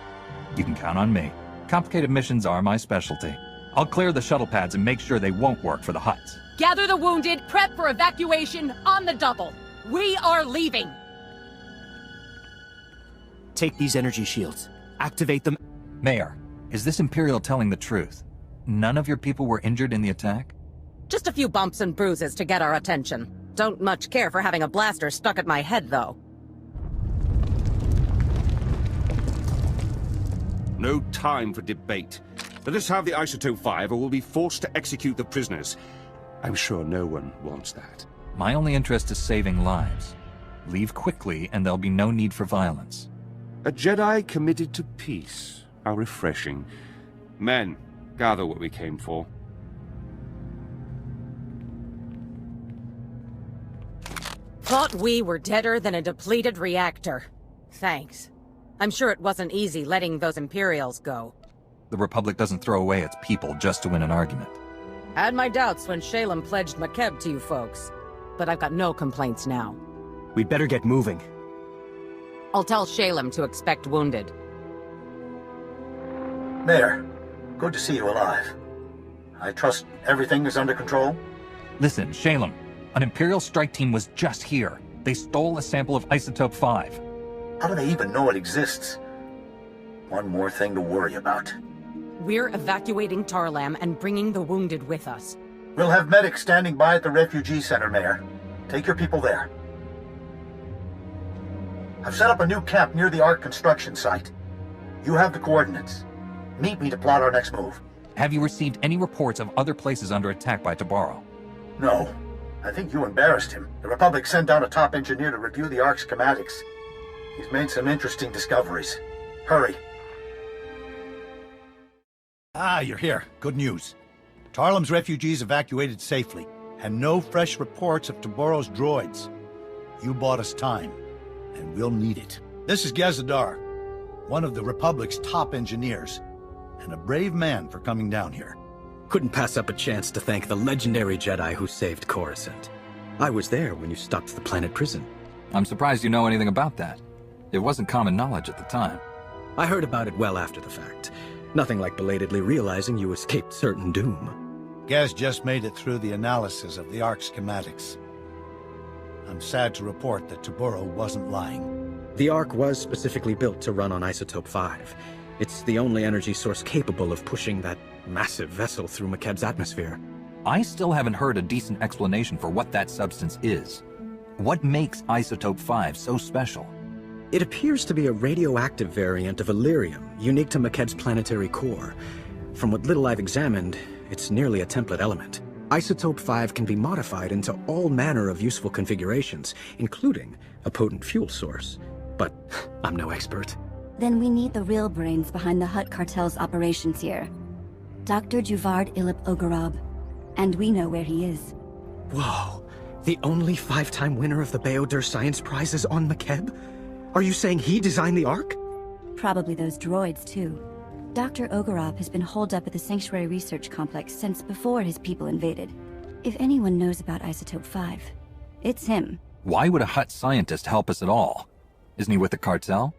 You can count on me. Complicated missions are my specialty. I'll clear the shuttle pads and make sure they won't work for the Hutts. Gather the wounded, prep for evacuation on the double. We are leaving. Take these energy shields. Activate them. Mayor, is this Imperial telling the truth? None of your people were injured in the attack? Just a few bumps and bruises to get our attention. Don't much care for having a blaster stuck at my head, though. No time for debate. Let us have the Isotope 5 or we'll be forced to execute the prisoners. I'm sure no one wants that. My only interest is saving lives. Leave quickly and there'll be no need for violence. A Jedi committed to peace. How refreshing. Men, gather what we came for. Thought we were deader than a depleted reactor. Thanks. I'm sure it wasn't easy letting those Imperials go. The Republic doesn't throw away its people just to win an argument. Had my doubts when Shalem pledged Makeb to you folks. But I've got no complaints now. We'd better get moving. I'll tell Shalem to expect wounded. Mayor, good to see you alive. I trust everything is under control? Listen, Shalem, an Imperial strike team was just here. They stole a sample of Isotope 5. How do they even know it exists? One more thing to worry about. We're evacuating Tarlam and bringing the wounded with us. We'll have medics standing by at the refugee center, Mayor. Take your people there. I've set up a new camp near the Ark construction site. You have the coordinates. Meet me to plot our next move. Have you received any reports of other places under attack by Tabaro? No. I think you embarrassed him. The Republic sent down a top engineer to review the Ark's schematics. He's made some interesting discoveries. Hurry. Ah, you're here. Good news. Tarlem's refugees evacuated safely, and no fresh reports of Tabaro's droids. You bought us time, and we'll need it. This is Gazadar, one of the Republic's top engineers, and a brave man for coming down here. Couldn't pass up a chance to thank the legendary Jedi who saved Coruscant. I was there when you stopped the planet prison. I'm surprised you know anything about that. It wasn't common knowledge at the time. I heard about it well after the fact. Nothing like belatedly realizing you escaped certain doom. Gaz just made it through the analysis of the Ark schematics. I'm sad to report that Tabaro wasn't lying. The Ark was specifically built to run on Isotope 5. It's the only energy source capable of pushing that massive vessel through Makeb's atmosphere. I still haven't heard a decent explanation for what that substance is. What makes Isotope 5 so special? It appears to be a radioactive variant of Illyrium, unique to Makeb's planetary core. From what little I've examined, it's nearly a template element. Isotope 5 can be modified into all manner of useful configurations, including a potent fuel source. But I'm no expert. Then we need the real brains behind the Hutt cartel's operations here. Dr. Juvard Ilip Ogorab. And we know where he is. Whoa. The only 5-time winner of the Bayodur Science Prize is on Makeb? Are you saying he designed the Ark? Probably those droids, too. Dr. Ogorov has been holed up at the Sanctuary Research Complex since before his people invaded. If anyone knows about Isotope 5, it's him. Why would a Hutt scientist help us at all? Isn't he with the cartel?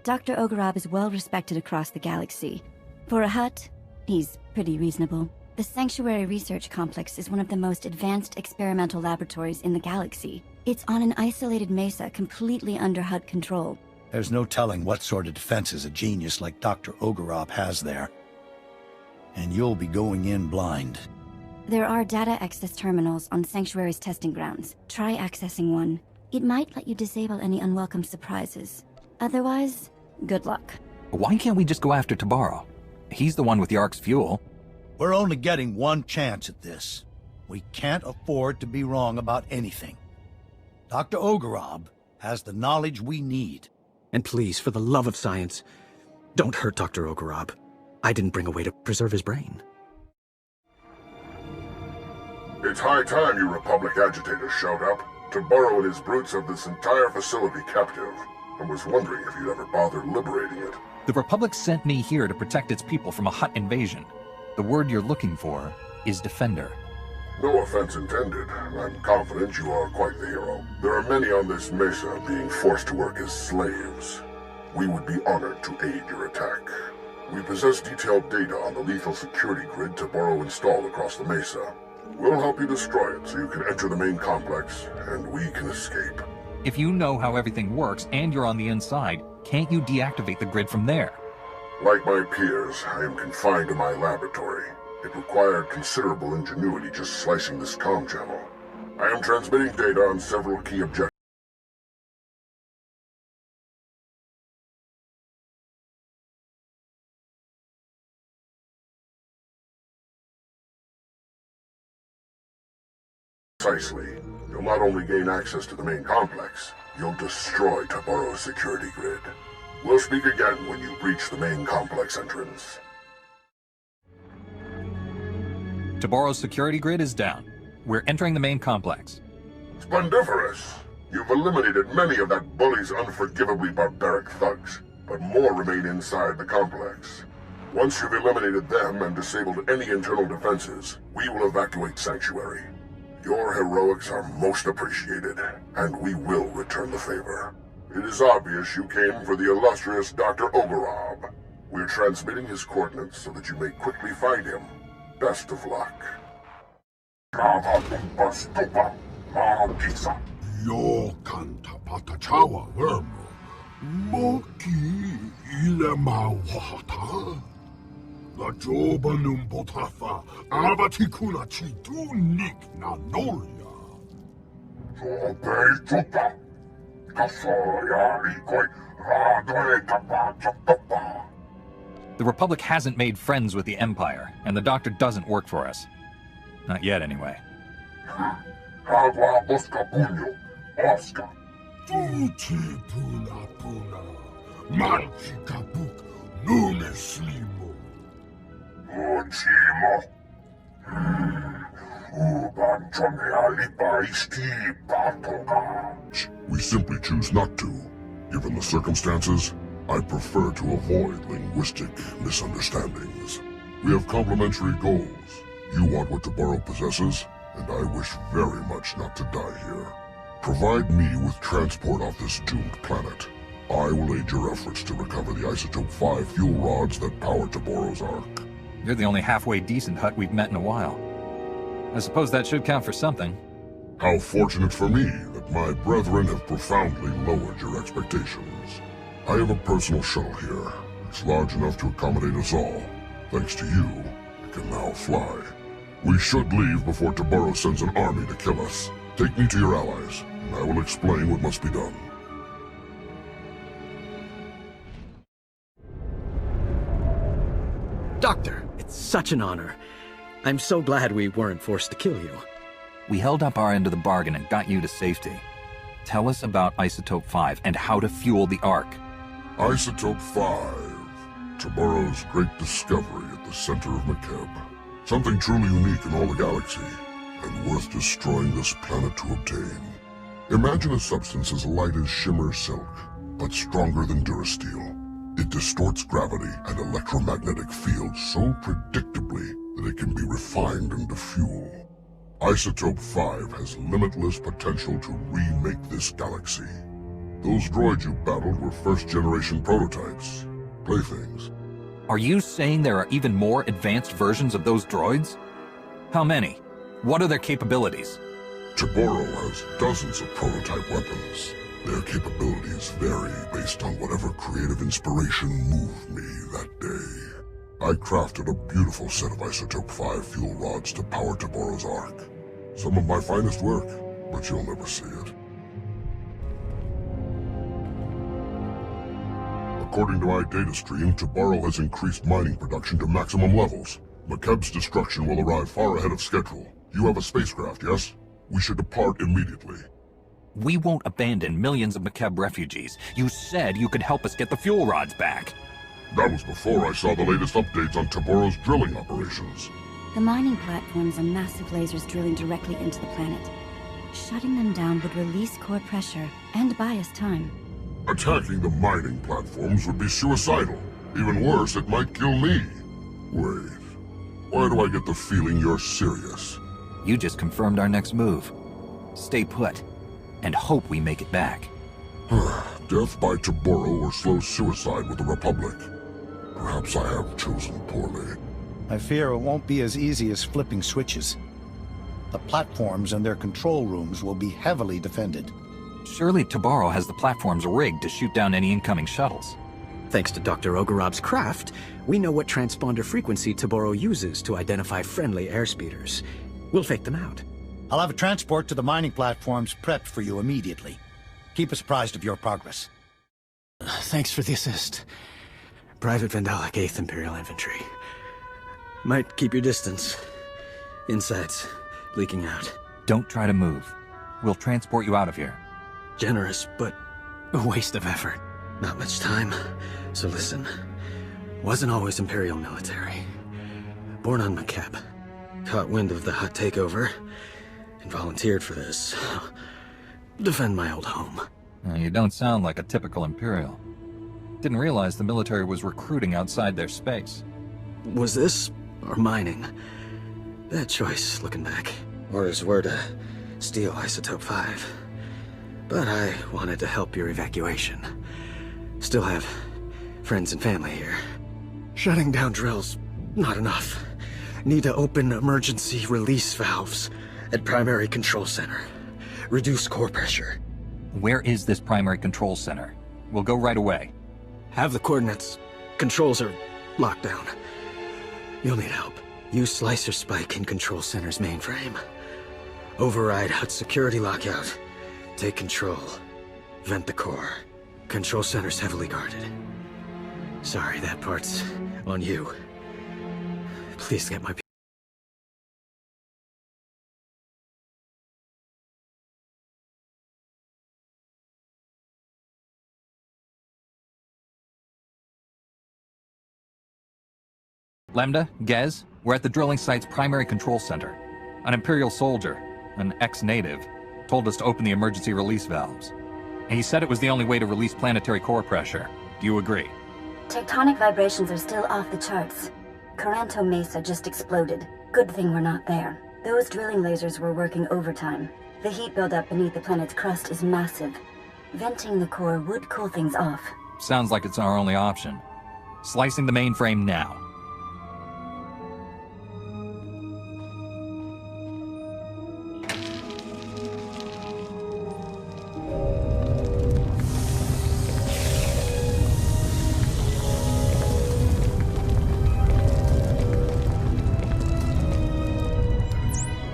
Dr. Ogorov is well respected across the galaxy. For a Hutt, he's pretty reasonable. The Sanctuary Research Complex is one of the most advanced experimental laboratories in the galaxy. It's on an isolated mesa completely under Hutt control. There's no telling what sort of defenses a genius like Dr. Ogorov has there. And you'll be going in blind. There are data access terminals on Sanctuary's testing grounds. Try accessing one. It might let you disable any unwelcome surprises. Otherwise, good luck. Why can't we just go after Tabaro? He's the one with the Ark's fuel. We're only getting one chance at this. We can't afford to be wrong about anything. Dr. Ogorov has the knowledge we need. And please, for the love of science, don't hurt Dr. Ogorov. I didn't bring a way to preserve his brain. It's high time you Republic agitators showed up. Tabaro and his brutes have this entire facility captive, and was wondering if you'd ever bother liberating it. The Republic sent me here to protect its people from a Hutt invasion. The word you're looking for is Defender. No offense intended. I'm confident you are quite the hero. There are many on this mesa being forced to work as slaves. We would be honored to aid your attack. We possess detailed data on the lethal security grid Tabaro installed across the mesa. We'll help you destroy it so you can enter the main complex, and we can escape. If you know how everything works and you're on the inside, can't you deactivate the grid from there? Like my peers, I am confined to my laboratory. It required considerable ingenuity just slicing this comm channel. I am transmitting data on several key objectives. Precisely. You'll not only gain access to the main complex, you'll destroy Tabaro's security grid. We'll speak again when you breach the main complex entrance. Tabaro's security grid is down. We're entering the main complex. Splendiferous! You've eliminated many of that bully's unforgivably barbaric thugs, but more remain inside the complex. Once you've eliminated them and disabled any internal defenses, we will evacuate Sanctuary. Your heroics are most appreciated, and we will return the favor. It is obvious you came for the illustrious Dr. Ogorov. We're transmitting his coordinates so that you may quickly find him. Best of luck. Yo canta patachawa vermo. Moki ilema wahata. La joba num botafa. Abatikuna chitu nik na nolia. Jobe chuta. Kasoya ikoi radoe tapa chapapa. The Republic hasn't made friends with the Empire, and the Doctor doesn't work for us. Not yet, anyway. Agua Oscar Puño, Oscar. Tuchi Puna Puna, Magica Book, Nume Slimo. Ochimo. Uban Chome Alipa Isti Patoga. We simply choose not to. Given the circumstances, I prefer to avoid linguistic misunderstandings. We have complementary goals. You want what Tabaro possesses, and I wish very much not to die here. Provide me with transport off this doomed planet. I will aid your efforts to recover the Isotope 5 fuel rods that power Tabaro's Ark. You're the only halfway decent Hutt we've met in a while. I suppose that should count for something. How fortunate for me that my brethren have profoundly lowered your expectations. I have a personal shuttle here. It's large enough to accommodate us all. Thanks to you, it can now fly. We should leave before Tabaro sends an army to kill us. Take me to your allies, and I will explain what must be done. Doctor, it's such an honor. I'm so glad we weren't forced to kill you. We held up our end of the bargain and got you to safety. Tell us about Isotope 5 and how to fuel the Ark. Isotope 5. Tabaro's great discovery at the center of Makeb. Something truly unique in all the galaxy. and worth destroying this planet to obtain. Imagine a substance as light as shimmer silk, but stronger than durasteel. It distorts gravity and electromagnetic fields so predictably that it can be refined into fuel. Isotope 5 has limitless potential to remake this galaxy. Those droids you battled were first-generation prototypes, playthings. Are you saying there are even more advanced versions of those droids? How many? What are their capabilities? Taboro has dozens of prototype weapons. Their capabilities vary based on whatever creative inspiration moved me that day. I crafted a beautiful set of Isotope 5 fuel rods to power Taboro's Ark. Some of my finest work, but you'll never see it. According to my data stream, Taboro has increased mining production to maximum levels. McKeb's destruction will arrive far ahead of schedule. You have a spacecraft, yes? We should depart immediately. We won't abandon millions of McKeb refugees. You said you could help us get the fuel rods back. That was before I saw the latest updates on Taboro's drilling operations. The mining platforms are massive lasers drilling directly into the planet. Shutting them down would release core pressure and buy us time. Attacking the mining platforms would be suicidal. Even worse, it might kill me. Wait, why do I get the feeling you're serious? You just confirmed our next move. Stay put, and hope we make it back. Death by Taboro or slow suicide with the Republic. Perhaps I have chosen poorly. I fear it won't be as easy as flipping switches. The platforms and their control rooms will be heavily defended. Surely Taboro has the platforms rigged to shoot down any incoming shuttles. Thanks to Dr. Ogorob's craft, we know what transponder frequency Taboro uses to identify friendly airspeeders. We'll fake them out. I'll have a transport to the mining platforms prepped for you immediately. Keep us apprised of your progress. Thanks for the assist. Private Vandalic 8th Imperial Infantry. Might keep your distance. Insides leaking out. Don't try to move. We'll transport you out of here. Generous, but a waste of effort. Not much time, so listen. Wasn't always Imperial military. Born on Makeb. Caught wind of the Hutt takeover, and volunteered for this. Defend my old home. You don't sound like a typical Imperial. Didn't realize the military was recruiting outside their space. Was this, or mining? Bad choice, looking back. Orders were to steal Isotope 5. But I wanted to help your evacuation. Still have friends and family here. Shutting down drills, not enough. Need to open emergency release valves at primary control center. Reduce core pressure. Where is this primary control center? We'll go right away. Have the coordinates. Controls are locked down. You'll need help. Use Slicer Spike in control center's mainframe. Override Hutt security lockout. Take control. Vent the core. Control center's heavily guarded. Sorry, that part's on you. Please get my... Lambda, Gez, we're at the drilling site's primary control center. An Imperial soldier, an ex-native, told us to open the emergency release valves. And he said it was the only way to release planetary core pressure. Do you agree? Tectonic vibrations are still off the charts. Coranto Mesa just exploded. Good thing we're not there. Those drilling lasers were working overtime. The heat buildup beneath the planet's crust is massive. Venting the core would cool things off. Sounds like it's our only option. Slicing the mainframe now.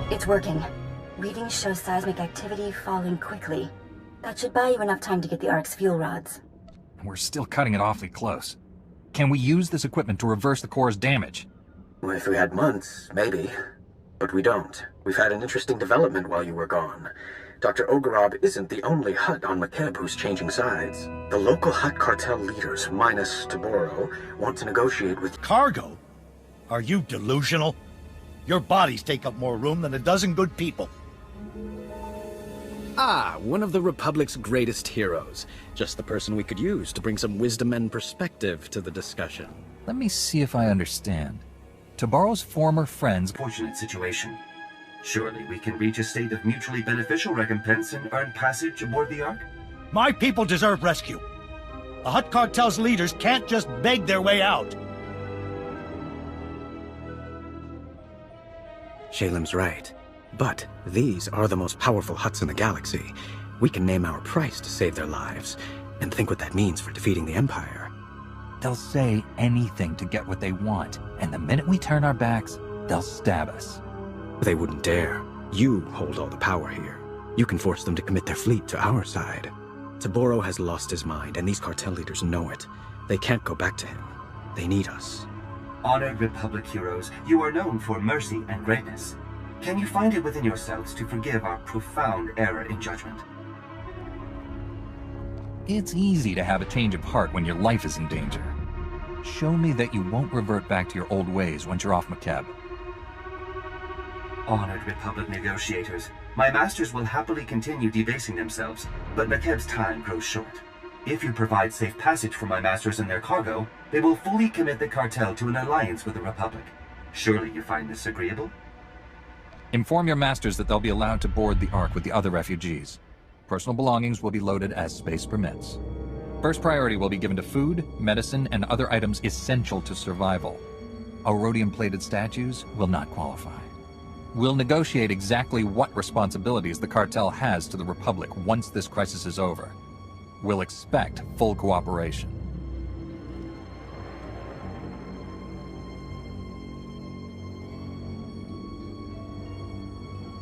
It's working. Readings show seismic activity falling quickly. That should buy you enough time to get the Ark's fuel rods. We're still cutting it awfully close. Can we use this equipment to reverse the core's damage? Well, if we had months, maybe. But we don't. We've had an interesting development while you were gone. Dr. Ogorob isn't the only Hutt on Makeb who's changing sides. The local Hutt cartel leaders, minus Taboro, want to negotiate with... Cargo? Are you delusional? Your bodies take up more room than a dozen good people. Ah, one of the Republic's greatest heroes. Just the person we could use to bring some wisdom and perspective to the discussion. Let me see if I understand. Tabaro's former friends... Fortunate situation. Surely we can reach a state of mutually beneficial recompense and earn passage aboard the Ark? My people deserve rescue. The Hutt cartel's leaders can't just beg their way out. Shalem's right. But these are the most powerful Hutts in the galaxy. We can name our price to save their lives, and think what that means for defeating the Empire. They'll say anything to get what they want, and the minute we turn our backs, they'll stab us. They wouldn't dare. You hold all the power here. You can force them to commit their fleet to our side. Taboro has lost his mind, and these cartel leaders know it. They can't go back to him. They need us. Honored Republic heroes, you are known for mercy and greatness. Can you find it within yourselves to forgive our profound error in judgment? It's easy to have a change of heart when your life is in danger. Show me that you won't revert back to your old ways once you're off Makeb. Honored Republic negotiators, my masters will happily continue debasing themselves, but Makeb's time grows short. If you provide safe passage for my masters and their cargo, they will fully commit the cartel to an alliance with the Republic. Surely you find this agreeable? Inform your masters that they'll be allowed to board the Ark with the other refugees. Personal belongings will be loaded as space permits. First priority will be given to food, medicine, and other items essential to survival. Rhodium-plated statues will not qualify. We'll negotiate exactly what responsibilities the cartel has to the Republic once this crisis is over. We'll expect full cooperation.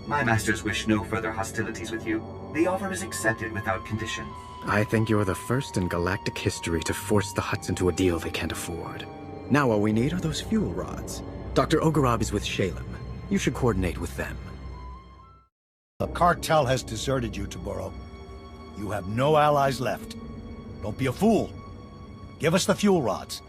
My masters wish no further hostilities with you. The offer is accepted without condition. I think you're the first in galactic history to force the Hutts into a deal they can't afford. Now all we need are those fuel rods. Dr. Ogorab is with Shalem. You should coordinate with them. The cartel has deserted you, Taboro. You have no allies left. Don't be a fool. Give us the fuel rods.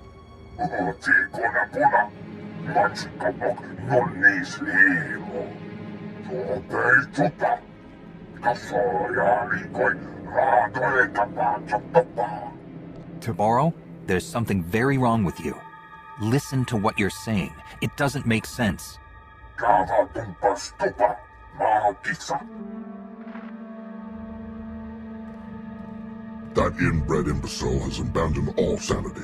Tabaro, there's something very wrong with you. Listen to what you're saying. It doesn't make sense. That inbred imbecile has abandoned all sanity.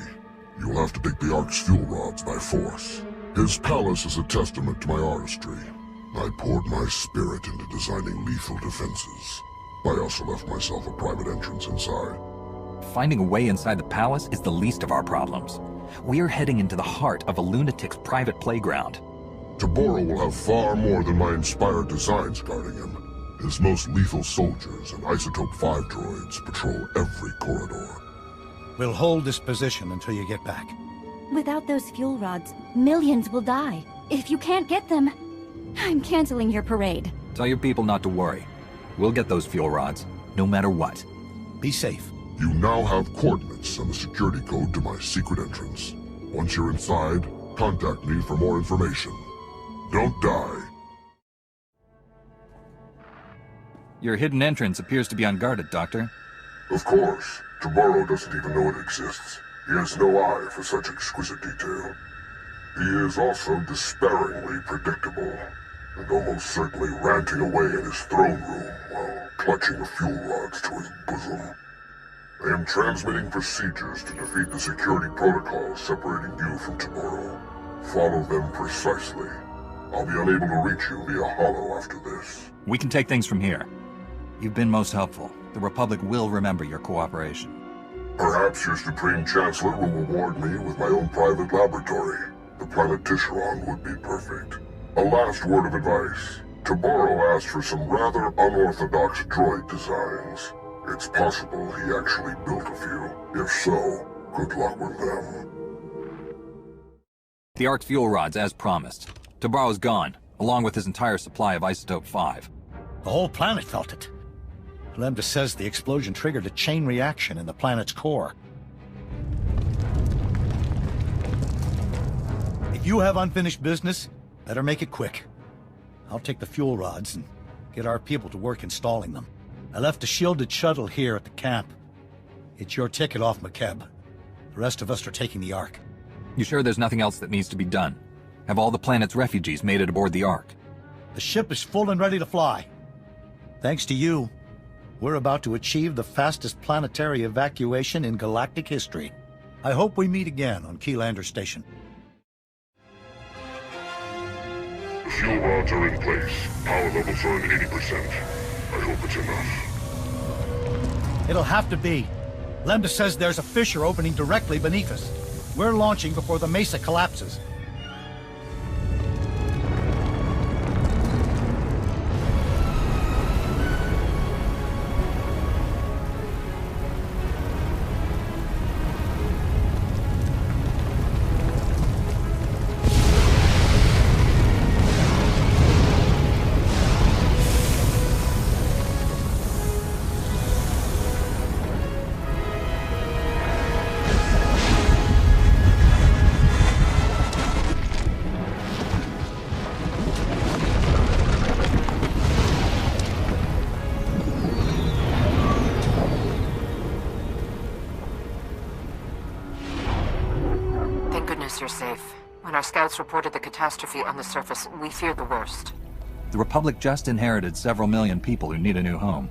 You'll have to take the Ark's fuel rods by force. His palace is a testament to my artistry. I poured my spirit into designing lethal defenses. I also left myself a private entrance inside. Finding a way inside the palace is the least of our problems. We're heading into the heart of a lunatic's private playground. Taboro will have far more than my inspired designs guarding him. His most lethal soldiers and Isotope 5 droids patrol every corridor. We'll hold this position until you get back. Without those fuel rods, millions will die. If you can't get them, I'm canceling your parade. Tell your people not to worry. We'll get those fuel rods, no matter what. Be safe. You now have coordinates and the security code to my secret entrance. Once you're inside, contact me for more information. Don't die. Your hidden entrance appears to be unguarded, Doctor. Of course. Taboro doesn't even know it exists. He has no eye for such exquisite detail. He is also despairingly predictable, and almost certainly ranting away in his throne room while clutching the fuel rods to his bosom. I am transmitting procedures to defeat the security protocols separating you from Taboro. Follow them precisely. I'll be unable to reach you via holo after this. We can take things from here. You've been most helpful. The Republic will remember your cooperation. Perhaps your Supreme Chancellor will reward me with my own private laboratory. The planet Tisharon would be perfect. A last word of advice. Taboro asked for some rather unorthodox droid designs. It's possible he actually built a few. If so, good luck with them. The Ark's fuel rods, as promised. Tabaro's gone, along with his entire supply of Isotope 5. The whole planet felt it. Lambda says the explosion triggered a chain reaction in the planet's core. If you have unfinished business, Better make it quick. I'll take the fuel rods and get our people to work installing them. I left a shielded shuttle here at the camp. It's your ticket off McKeb. The rest of us are taking the Ark. You sure there's nothing else that needs to be done? Have all the planet's refugees made it aboard the Ark? The ship is full and ready to fly. Thanks to you, we're about to achieve the fastest planetary evacuation in galactic history. I hope we meet again on Keylander Station. The fuel rods are in place. Power levels are at 80%. I hope it's enough. It'll have to be. Lambda says there's a fissure opening directly beneath us. We're launching before the mesa collapses. You're safe. When our scouts reported the catastrophe on the surface, we feared the worst. The Republic just inherited several million people who need a new home.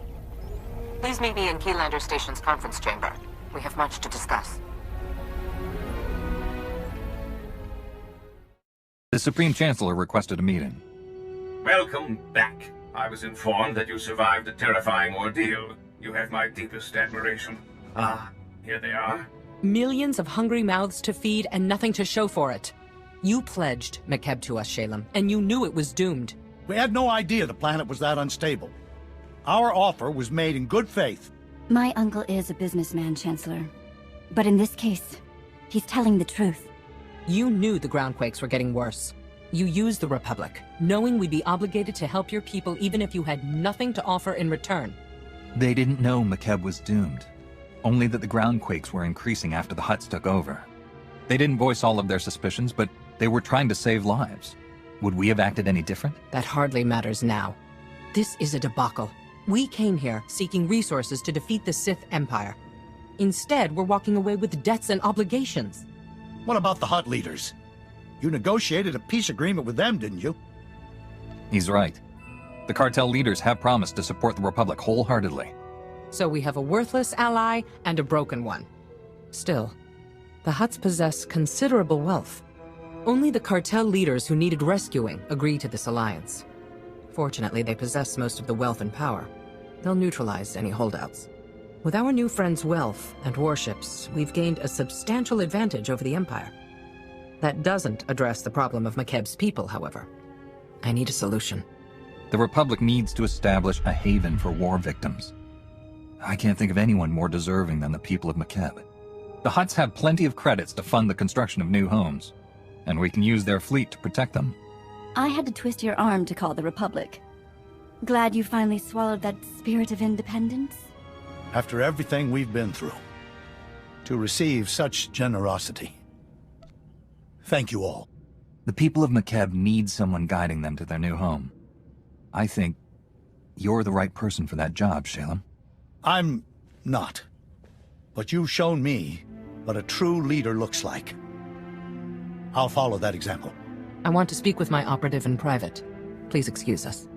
Please meet me in Keylander Station's conference chamber. We have much to discuss. The Supreme Chancellor requested a meeting. Welcome back. I was informed that you survived a terrifying ordeal. You have my deepest admiration. Ah, here they are. Millions of hungry mouths to feed and nothing to show for it. You pledged McKeb to us, Shalem, and you knew it was doomed. We had no idea the planet was that unstable. Our offer was made in good faith. My uncle is a businessman, Chancellor. But in this case, he's telling the truth. You knew the groundquakes were getting worse. You used the Republic, knowing we'd be obligated to help your people even if you had nothing to offer in return. They didn't know McKeb was doomed. Only that the groundquakes were increasing after the Hutts took over. They didn't voice all of their suspicions, but they were trying to save lives. Would we have acted any different? That hardly matters now. This is a debacle. We came here seeking resources to defeat the Sith Empire. Instead, we're walking away with debts and obligations. What about the Hutt leaders? You negotiated a peace agreement with them, didn't you? He's right. The cartel leaders have promised to support the Republic wholeheartedly. So we have a worthless ally and a broken one. Still, the Hutts possess considerable wealth. Only the cartel leaders who needed rescuing agree to this alliance. Fortunately, they possess most of the wealth and power. They'll neutralize any holdouts. With our new friend's wealth and warships, we've gained a substantial advantage over the Empire. That doesn't address the problem of McKeb's people, however. I need a solution. The Republic needs to establish a haven for war victims. I can't think of anyone more deserving than the people of McKeb. The Hutts have plenty of credits to fund the construction of new homes, and we can use their fleet to protect them. I had to twist your arm to call the Republic. Glad you finally swallowed that spirit of independence? After everything we've been through, to receive such generosity. Thank you all. The people of McKeb need someone guiding them to their new home. I think you're the right person for that job, Shalem. I'm not. But you've shown me what a true leader looks like. I'll follow that example. I want to speak with my operative in private. Please excuse us.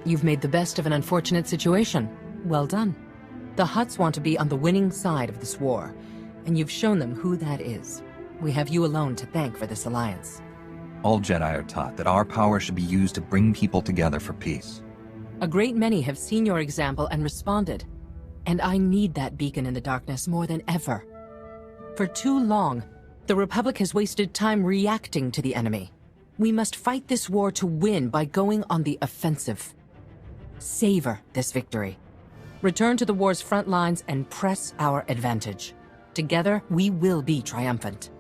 You've made the best of an unfortunate situation. Well done. The Hutts want to be on the winning side of this war, and you've shown them who that is. We have you alone to thank for this alliance. All Jedi are taught that our power should be used to bring people together for peace. A great many have seen your example and responded, and I need that beacon in the darkness more than ever. For too long, the Republic has wasted time reacting to the enemy. We must fight this war to win by going on the offensive. Savor this victory. Return to the war's front lines and press our advantage. Together, we will be triumphant.